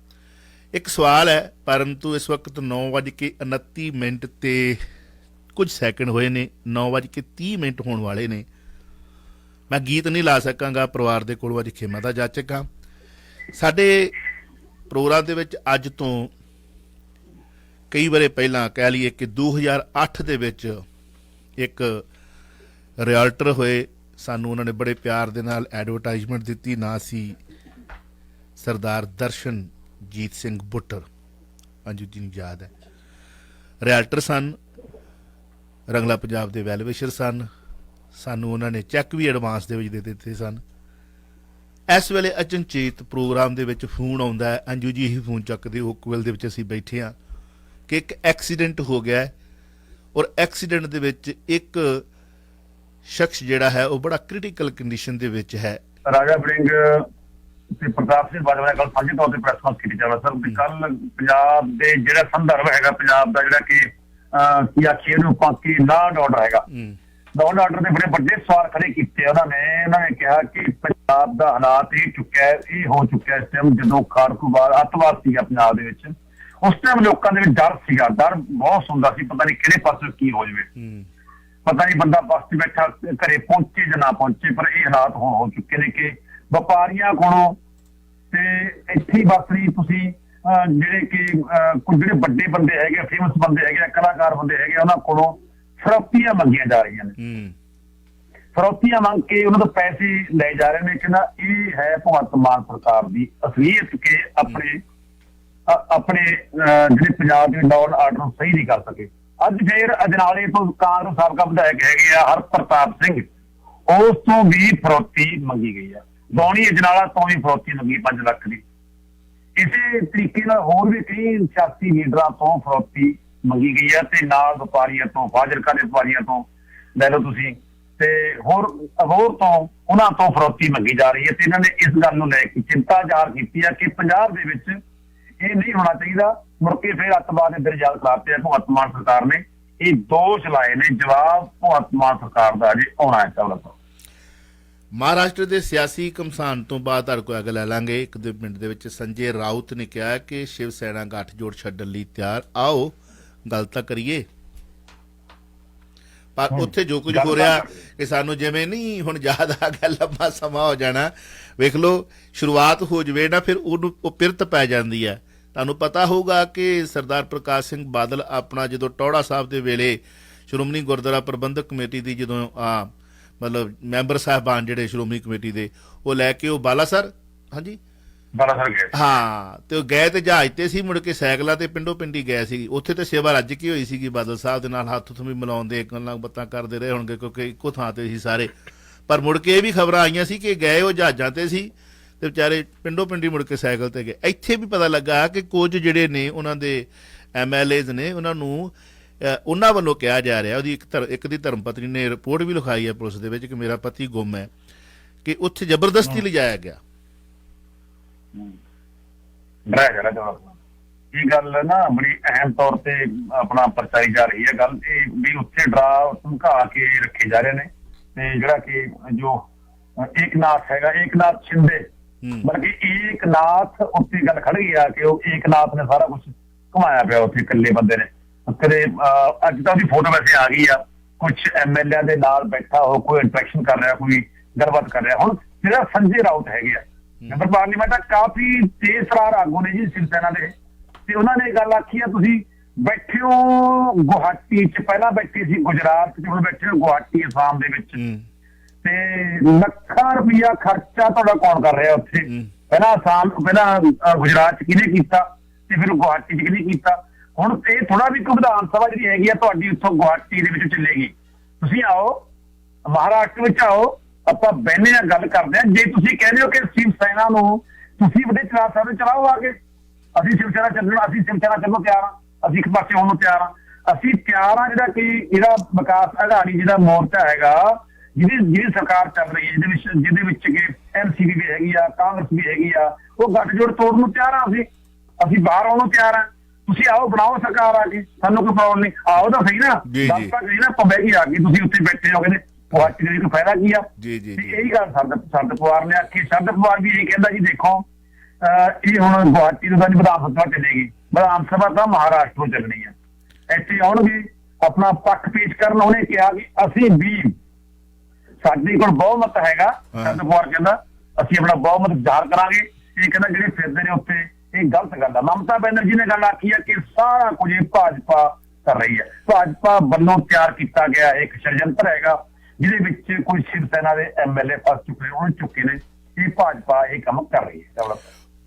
Speaker 1: ਇੱਕ ਸਵਾਲ ਹੈ, ਪਰੰਤੂ ਇਸ ਵਕਤ 9:29 ਤੇ ਕੁਝ ਸੈਕਿੰਡ ਹੋਏ ਨੇ, 9:30 ਹੋਣ ਵਾਲੇ ਨੇ। ਮੈਂ ਗੀਤ ਨਹੀਂ ਲਾ ਸਕਾਂਗਾ, ਪਰਿਵਾਰ ਦੇ ਕੋਲੋਂ ਅੱਜ ਖੇਮਾ ਦਾ ਜਾਚਕ ਹਾਂ। ਸਾਡੇ ਪ੍ਰੋਗਰਾਮ ਦੇ ਵਿੱਚ ਅੱਜ ਤੋਂ ਕਈ ਵਾਰੇ ਪਹਿਲਾਂ ਕਹਿ ਲਈਏ ਕਿ 2008 ਦੇ ਵਿੱਚ ਇੱਕ ਰਿਅਲਟਰ ਹੋਏ, ਸਾਨੂੰ ਉਹਨਾਂ ਨੇ ਬੜੇ ਪਿਆਰ ਦੇ ਨਾਲ ਐਡਵਰਟਾਈਜ਼ਮੈਂਟ ਦਿੱਤੀ, ਨਾਂ ਸੀ ਸਰਦਾਰ ਦਰਸ਼ਨਜੀਤ ਸਿੰਘ ਬੁੱਟਰ, ਅੰਜੂ ਜੀ ਨੂੰ ਯਾਦ ਹੈ। ਰਿਅਲਟਰ ਸਨ, ਰੰਗਲਾ ਪੰਜਾਬ ਦੇ ਵੈਲਵਿਸ਼ਰ ਸਨ, ਸਾਨੂੰ ਉਹਨਾਂ ਨੇ ਚੈੱਕ ਵੀ ਐਡਵਾਂਸ ਦੇ ਵਿੱਚ ਦੇ ਦਿੱਤੇ ਸਨ। ਇਸ ਵੇਲੇ ਅਚਨਚੇਤ ਪ੍ਰੋਗਰਾਮ ਦੇ ਵਿੱਚ ਫੋਨ ਆਉਂਦਾ ਹੈ, ਅੰਜੂ ਜੀ ਹੀ ਫੋਨ ਚੱਕਦੇ, ਓਕਵਿਲ ਦੇ ਵਿੱਚ ਅਸੀਂ ਬੈਠੇ ਹਾਂ, ਕਿ ਇੱਕ ਐਕਸੀਡੈਂਟ ਹੋ ਗਿਆ, ਔਰ ਐਕਸੀਡੈਂਟ ਦੇ ਵਿੱਚ ਇੱਕ ਸ਼ਖਸ ਜਿਹੜਾ ਹੈ ਉਹ ਬੜਾ ਕ੍ਰਿਟੀਕਲ ਕੰਡੀਸ਼ਨ ਦੇ ਵਿੱਚ ਹੈ।
Speaker 2: ਰਾਜਾ ਵੜਿੰਗ ਤੇ ਪ੍ਰਤਾਪ ਸਿੰਘ ਬਾਜਵਾ ਨੇ ਕੱਲ ਸਾਂਝੇ ਤੌਰ ਤੇ ਪ੍ਰੈਸ ਕਾਨਫਰੰਸ ਕੀਤੀ ਜਾਵੇ ਸਰ, ਤੇ ਕੱਲ ਪੰਜਾਬ ਦੇ ਜਿਹੜਾ ਸੰਦਰਭ ਹੈਗਾ, ਪੰਜਾਬ ਦਾ ਜਿਹੜਾ ਕਿ ਕੀ ਆਖੀਏ ਨੂੰ ਪਾਕੀ ਲਾਅ ਐਂਡ ਆਰਡਰ ਹੈਗਾ, ਲਾਅ ਐਂਡ ਆਰਡਰ ਦੇ ਬੜੇ ਵੱਡੇ ਸਵਾਲ ਖੜੇ ਕੀਤੇ ਉਹਨਾਂ ਨੇ ਕਿਹਾ ਕਿ ਪੰਜਾਬ ਦਾ ਹਾਲਾਤ ਇਹ ਹੋ ਚੁੱਕਿਆ ਇਸ ਟਾਈਮ, ਜਦੋਂ ਖਾੜਕੂਵਾਦ ਅੱਤਵਾਦ ਸੀਗਾ ਪੰਜਾਬ ਦੇ ਵਿੱਚ, ਉਸ ਟਾਈਮ ਲੋਕਾਂ ਦੇ ਵਿੱਚ ਡਰ ਸੀਗਾ, ਡਰ ਬਹੁਤ ਹੁੰਦਾ ਸੀ, ਪਤਾ ਨਹੀਂ ਕਿਹੜੇ ਪਾਸੇ ਕੀ ਹੋ ਜਾਵੇ, ਪਤਾ ਨਹੀਂ ਬੰਦਾ ਬੱਸ 'ਚ ਬੈਠਾ ਘਰੇ ਪਹੁੰਚੇ ਜਾਂ ਨਾ ਪਹੁੰਚੇ। ਪਰ ਇਹ ਹਾਲਾਤ ਹੁਣ ਹੋ ਚੁੱਕੇ ਨੇ ਕਿ ਵਪਾਰੀਆਂ ਕੋਲੋਂ ਤੇ ਇੱਥੇ ਹੀ ਬਸ ਨਹੀਂ, ਤੁਸੀਂ ਜਿਹੜੇ ਕਿ ਕੁਝ ਜਿਹੜੇ ਵੱਡੇ ਬੰਦੇ ਹੈਗੇ, ਫੇਮਸ ਬੰਦੇ ਹੈਗੇ, ਕਲਾਕਾਰ ਬੰਦੇ ਹੈਗੇ, ਉਹਨਾਂ ਕੋਲੋਂ ਫਰੌਤੀਆਂ ਮੰਗੀਆਂ ਜਾ ਰਹੀਆਂ ਨੇ, ਫਰੌਤੀਆਂ ਮੰਗ ਕੇ ਉਹਨਾਂ ਤੋਂ ਪੈਸੇ ਲਏ ਜਾ ਰਹੇ ਨੇ। ਕਹਿੰਦਾ ਇਹ ਹੈ ਭਗਵੰਤ ਮਾਨ ਸਰਕਾਰ ਦੀ ਅਸਲੀਅਤ ਕਿ ਆਪਣੇ ਜਿਹੜੇ ਪੰਜਾਬ ਦੇ ਲਾਅ ਐਂਡ ਆਰਡਰ ਨੂੰ ਸਹੀ ਨਹੀਂ ਕਰ ਸਕੇ। ਅੱਜ ਫੇਰ ਅਜਨਾਲੇ ਤੋਂ ਕਾਂਗਰਸ ਸਾਬਕਾ ਵਿਧਾਇਕ ਹੈਗੇ ਆ ਹਰਪ੍ਰਤਾਪ ਸਿੰਘ, ਉਸ ਤੋਂ ਵੀ ਫਰੌਤੀ ਮੰਗੀ ਗਈ ਹੈ। ਬੌਣੀ ਅਜਨਾਲਾ ਤੋਂ ਵੀ ਫਰੌਤੀ ਮੰਗੀ 5 ਲੱਖ ਦੀ। ਇਸੇ ਤਰੀਕੇ ਨਾਲ ਹੋਰ ਵੀ ਕਈ ਸਿਆਸੀ ਲੀਡਰਾਂ ਤੋਂ ਫਰੌਤੀ ਮੰਗੀ ਗਈ ਹੈ, ਤੇ ਨਾਲ ਵਪਾਰੀਆਂ ਤੋਂ, ਫਾਜ਼ਿਲਕਾ ਦੇ ਵਪਾਰੀਆਂ ਤੋਂ ਲੈ ਲਓ ਤੁਸੀਂ, ਤੇ ਹੋਰ ਤੋਂ ਉਹਨਾਂ ਤੋਂ ਫਰੋਤੀ ਮੰਗੀ ਜਾ ਰਹੀ ਹੈ ਤੇ ਇਹਨਾਂ ਨੇ ਇਸ ਗੱਲ ਨੂੰ ਲੈ ਕੇ ਚਿੰਤਾ ਜ਼ਾਹਰ ਕੀਤੀ ਹੈ ਕਿ ਪੰਜਾਬ ਦੇ ਵਿੱਚ ਇਹ ਨਹੀਂ ਹੋਣਾ ਚਾਹੀਦਾ। ਮੁੜ ਕੇ ਫਿਰ ਅੱਤਵਾਦ ਦੇ ਦਰਜਾਲ ਖਿਲਾਫ ਭਗਵੰਤ ਮਾਨ ਸਰਕਾਰ ਨੇ ਇਹ ਦੋਸ਼ ਲਾਏ ਨੇ। ਜਵਾਬ ਭਗਵੰਤ ਮਾਨ ਸਰਕਾਰ ਦਾ ਅਜੇ ਆਉਣਾ ਹੈ। ਚਾਵਲਾ ਸਾਹਿਬ
Speaker 1: ਮਹਾਰਾਸ਼ਟਰ ਦੇ ਸਿਆਸੀ ਘਮਸਾਨ ਤੋਂ ਬਾਅਦ ਤੁਹਾਡੇ ਕੋਲ ਅੱਗ ਲੈ ਲਾਂਗੇ। ਇੱਕ ਦੋ ਮਿੰਟ ਦੇ ਵਿੱਚ ਸੰਜੇ ਰਾਉਤ ਨੇ ਕਿਹਾ ਕਿ ਸ਼ਿਵ ਸੈਨਾ ਗੱਠਜੋੜ ਛੱਡਣ ਲਈ ਤਿਆਰ, ਆਓ ਗੱਲ ਤਾਂ ਕਰੀਏ। ਪਰ ਉੱਥੇ ਜੋ ਕੁਝ ਹੋ ਰਿਹਾ ਕਿ ਸਾਨੂੰ ਜਿਵੇਂ ਨਹੀਂ ਹੁਣ ਯਾਦ ਆ ਗਿਆ, ਲੰਬਾ ਸਮਾਂ ਹੋ ਜਾਣਾ। ਵੇਖ ਲਓ ਸ਼ੁਰੂਆਤ ਹੋ ਜਵੇ ਨਾ ਫਿਰ ਉਹਨੂੰ ਉਹ ਪਿਰਤ ਪੈ ਜਾਂਦੀ ਹੈ। ਤੁਹਾਨੂੰ ਪਤਾ ਹੋਊਗਾ ਕਿ ਸਰਦਾਰ ਪ੍ਰਕਾਸ਼ ਸਿੰਘ ਬਾਦਲ ਆਪਣਾ ਜਦੋਂ ਟੌੜਾ ਸਾਹਿਬ ਦੇ ਵੇਲੇ ਸ਼੍ਰੋਮਣੀ ਗੁਰਦੁਆਰਾ ਪ੍ਰਬੰਧਕ ਕਮੇਟੀ ਦੀ ਜਦੋਂ ਮਤਲਬ ਮੈਂਬਰ ਸਾਹਿਬਾਨ ਜਿਹੜੇ ਸ਼੍ਰੋਮਣੀ ਕਮੇਟੀ ਦੇ ਉਹ ਲੈ ਕੇ ਉਹ ਬਾਲਾਸਰ ਹਾਂਜੀ ਹਾਂ ਤੇ ਉਹ ਗਏ ਤੇ ਜਹਾਜ਼ ਤੇ ਸੀ, ਮੁੜ ਕੇ ਸਾਈਕਲਾਂ ਤੇ ਪਿੰਡੋ ਪਿੰਡੀ ਗਏ ਸੀ। ਉੱਥੇ ਤੇ ਸੇਵਾ ਰੱਜ ਕੀ ਹੋਈ ਸੀਗੀ, ਬਾਦਲ ਸਾਹਿਬ ਦੇ ਨਾਲ ਹੱਥ ਵੀ ਮਿਲਾਉਂਦੇ ਗੱਲਾਂ ਬਾਤਾਂ ਕਰਦੇ ਰਹੇ ਹੋਣਗੇ ਕਿਉਂਕਿ ਇੱਕੋ ਥਾਂ ਤੇ ਸੀ ਸਾਰੇ। ਪਰ ਮੁੜ ਕੇ ਇਹ ਵੀ ਖਬਰਾਂ ਆਈਆਂ ਸੀ ਕਿ ਗਏ ਉਹ ਜਹਾਜ਼ਾਂ ਤੇ ਸੀ ਤੇ ਵਿਚਾਰੇ ਪਿੰਡੋ ਪਿੰਡੀ ਮੁੜ ਕੇ ਸਾਈਕਲ ਤੇ ਗਏ। ਇੱਥੇ ਵੀ ਪਤਾ ਲੱਗਾ ਕਿ ਕੁਝ ਜਿਹੜੇ ਨੇ ਉਹਨਾਂ ਦੇ MLAs ਨੇ ਉਹਨਾਂ ਨੂੰ ਉਹਨਾਂ ਵੱਲੋਂ ਕਿਹਾ ਜਾ ਰਿਹਾ, ਉਹਦੀ ਇੱਕ ਦੀ ਧਰਮ ਪਤਨੀ ਨੇ ਰਿਪੋਰਟ ਵੀ ਲਿਖਾਈ ਹੈ ਪੁਲਿਸ ਦੇ ਵਿੱਚ ਕਿ ਮੇਰਾ ਪਤੀ ਗੁੰਮ ਹੈ, ਕਿ ਉੱਥੇ ਜ਼ਬਰਦਸਤੀ ਲਿਜਾਇਆ ਗਿਆ।
Speaker 2: ਇਹ ਗੱਲ ਨਾ ਬੜੀ ਅਹਿਮ ਤੌਰ ਤੇ ਆਪਣਾ ਪਰਚਾਈ ਜਾ ਰਹੀ ਹੈ ਗੱਲ ਇਹ ਵੀ ਉੱਥੇ ਡਰਾ ਧਮਕਾ ਕੇ ਰੱਖੇ ਜਾ ਰਹੇ ਨੇ। ਤੇ ਜਿਹੜਾ ਕਿ ਜੋ ਏਕਨਾਥ ਹੈਗਾ, ਏਕਨਾਥ ਸ਼ਿੰਦੇ ਬਲਕਿ ਏਕਨਾਥ ਉੱਥੇ ਗੱਲ ਖੜ ਗਈ ਆ ਕਿ ਉਹ ਏਕਨਾਥ ਨੇ ਸਾਰਾ ਕੁਝ ਘੁਮਾਇਆ ਪਿਆ ਉੱਥੇ ਇਕੱਲੇ ਬੰਦੇ ਨੇ। ਕਦੇ ਅੱਜ ਤਾਂ ਉਹਦੀ ਫੋਟੋ ਵੈਸੇ ਆ ਗਈ ਆ, ਕੁਝ MLA ਦੇ ਨਾਲ ਬੈਠਾ ਹੋ, ਕੋਈ ਇੰਟਰੈਕਸ਼ਨ ਕਰ ਰਿਹਾ, ਕੋਈ ਗੱਲਬਾਤ ਕਰ ਰਿਹਾ। ਹੁਣ ਜਿਹੜਾ ਸੰਜੇ ਰਾਉਤ ਹੈਗੇ ਆ ਮੈਂਬਰ ਪਾਰਲੀਮੈਂਟ ਦਾ, ਕਾਫੀ ਤੇਜ਼ਤਰਾਰ ਆਗੂ ਨੇ ਜੀ ਸ਼ਿਵ ਸੈਨਾ ਦੇ, ਤੇ ਉਹਨਾਂ ਨੇ ਗੱਲ ਆਖੀ ਆ ਤੁਸੀਂ ਬੈਠੇ ਹੋ ਗੁਹਾਟੀ ਚ, ਪਹਿਲਾਂ ਬੈਠੇ ਸੀ ਗੁਜਰਾਤ ਚ, ਹੁਣ ਬੈਠੇ ਹੋ ਗੁਹਾਟੀ ਅਸਾਮ ਦੇ ਵਿੱਚ, ਤੇ ਲੱਖਾਂ ਰੁਪਇਆ ਖਰਚਾ ਤੁਹਾਡਾ ਕੌਣ ਕਰ ਰਿਹਾ ਉੱਥੇ? ਪਹਿਲਾਂ ਅਸਾਮ, ਪਹਿਲਾਂ ਗੁਜਰਾਤ ਚ ਕਿਹਨੇ ਕੀਤਾ ਤੇ ਫਿਰ ਗੁਹਾਟੀ ਚ ਕਿਹਨੇ ਕੀਤਾ? ਹੁਣ ਇਹ ਥੋੜਾ ਵੀ ਵਿਧਾਨ ਸਭਾ ਜਿਹੜੀ ਹੈਗੀ ਆ ਤੁਹਾਡੀ ਉੱਥੋਂ ਗੁਹਾਟੀ ਦੇ ਵਿੱਚ ਚੱਲੇਗੀ। ਤੁਸੀਂ ਆਓ ਮਹਾਰਾਸ਼ਟਰ ਵਿੱਚ ਆਓ, ਆਪਾਂ ਬਹਿਨੇ ਆ ਗੱਲ ਕਰਦੇ ਆ। ਜੇ ਤੁਸੀਂ ਕਹਿੰਦੇ ਹੋ ਕਿ ਸ਼ਿਵ ਸੈਨਾ ਨੂੰ ਤੁਸੀਂ ਵੱਡੇ ਚਲਾ ਸਕਦੇ, ਚਲਾਓ ਆ ਕੇ। ਅਸੀਂ ਸ਼ਿਵ ਸੈਨਾ ਚੱਲਣ ਤਿਆਰ ਆ, ਅਸੀਂ ਇੱਕ ਪਾਸੇ ਹੋਣ ਨੂੰ ਤਿਆਰ ਆ, ਅਸੀਂ ਤਿਆਰ ਆ। ਜਿਹੜਾ ਵਿਕਾਸ ਅਘਾੜੀ ਜਿਹੜਾ ਮੋਰਚਾ ਹੈਗਾ, ਜਿਹਦੀ ਸਰਕਾਰ ਚੱਲ ਰਹੀ ਹੈ, ਜਿਹਦੇ ਵਿੱਚ ਕਿ NCP ਵੀ ਹੈਗੀ ਆ, ਕਾਂਗਰਸ ਵੀ ਹੈਗੀ ਆ, ਉਹ ਗੱਠਜੋੜ ਤੋੜਨ ਨੂੰ ਤਿਆਰ ਆ। ਅਸੀਂ ਬਾਹਰ ਆਉਣ ਨੂੰ ਤਿਆਰ ਆ। ਤੁਸੀਂ ਆਓ, ਬਣਾਓ ਸਰਕਾਰ ਆ ਕੇ, ਸਾਨੂੰ ਕੋਈ ਪ੍ਰੋਬਲਮ ਨਹੀਂ। ਆਓ ਤਾਂ ਸਹੀ ਨਾ, ਦੱਸ ਤੱਕ ਨਹੀਂ ਨਾ ਪਵੇ ਗਈ ਆ ਕੇ ਤੁਸੀਂ ਉੱਥੇ ਬੈਠੇ ਹੋ ਕਹਿੰਦੇ ਪਾਰਟੀ ਦੇ ਕੋਈ ਫਾਇਦਾ ਕੀ ਆ? ਇਹੀ ਗੱਲ ਸ਼ਰਦ ਪਵਾਰ ਨੇ ਆਖੀ। ਸ਼ਰਦ ਪਵਾਰ ਵੀ ਇਹ ਕਹਿੰਦਾ ਜੀ ਦੇਖੋ ਇਹ ਹੁਣ ਗੁਹਾਟੀ ਤੋਂ ਤਾਂ ਵਿਧਾਨ ਸਭਾ ਚੱਲੇਗੀ, ਵਿਧਾਨ ਸਭਾ ਤਾਂ ਮਹਾਰਾਸ਼ਟਰ ਤੋਂ ਚੱਲਣੀ ਹੈ। ਇੱਥੇ ਆਉਣਗੇ ਆਪਣਾ ਪੱਖ ਪੇਸ਼ ਕਰਨ। ਉਹਨੇ ਕਿਹਾ ਕਿ ਅਸੀਂ ਵੀ ਸਾਡੇ ਕੋਲ ਬਹੁਮਤ ਹੈਗਾ। ਸ਼ਰਦ ਪਵਾਰ ਕਹਿੰਦਾ ਅਸੀਂ ਆਪਣਾ ਬਹੁਮਤ ਜ਼ਾਹਰ ਕਰਾਂਗੇ। ਇਹ ਕਹਿੰਦਾ ਜਿਹੜੇ ਫਿਰਦੇ ਨੇ ਉੱਥੇ ਇਹ ਗਲਤ ਗੱਲ ਆ। ਮਮਤਾ ਬੈਨਰਜੀ ਨੇ ਗੱਲ ਆਖੀ ਹੈ ਕਿ ਸਾਰਾ ਕੁਝ ਭਾਜਪਾ ਕਰ ਰਹੀ ਹੈ, ਭਾਜਪਾ ਵੱਲੋਂ ਤਿਆਰ ਕੀਤਾ ਗਿਆ ਇੱਕ ਸ਼ੜਯੰਤਰ ਹੈਗਾ ਜਿਹਦੇ ਵਿੱਚ ਕੋਈ ਸ਼ਿਵ ਸੈਨਾ ਦੇ MLA ਫਸ ਚੁੱਕੇ ਨੇ। ਇਹ ਭਾਜਪਾ ਇਹ ਕੰਮ ਕਰ ਰਹੀ ਹੈ।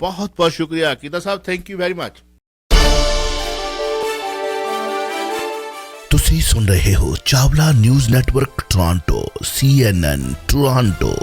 Speaker 1: ਬਹੁਤ ਬਹੁਤ ਸ਼ੁਕਰੀਆ ਅਕੀਦਾ ਸਾਹਿਬ, ਥੈਂਕ ਯੂ ਵੈਰੀ ਮਚ।
Speaker 3: ਤੁਸੀਂ ਸੁਣ ਰਹੇ ਹੋ Chawla news network Toronto CNN Toronto.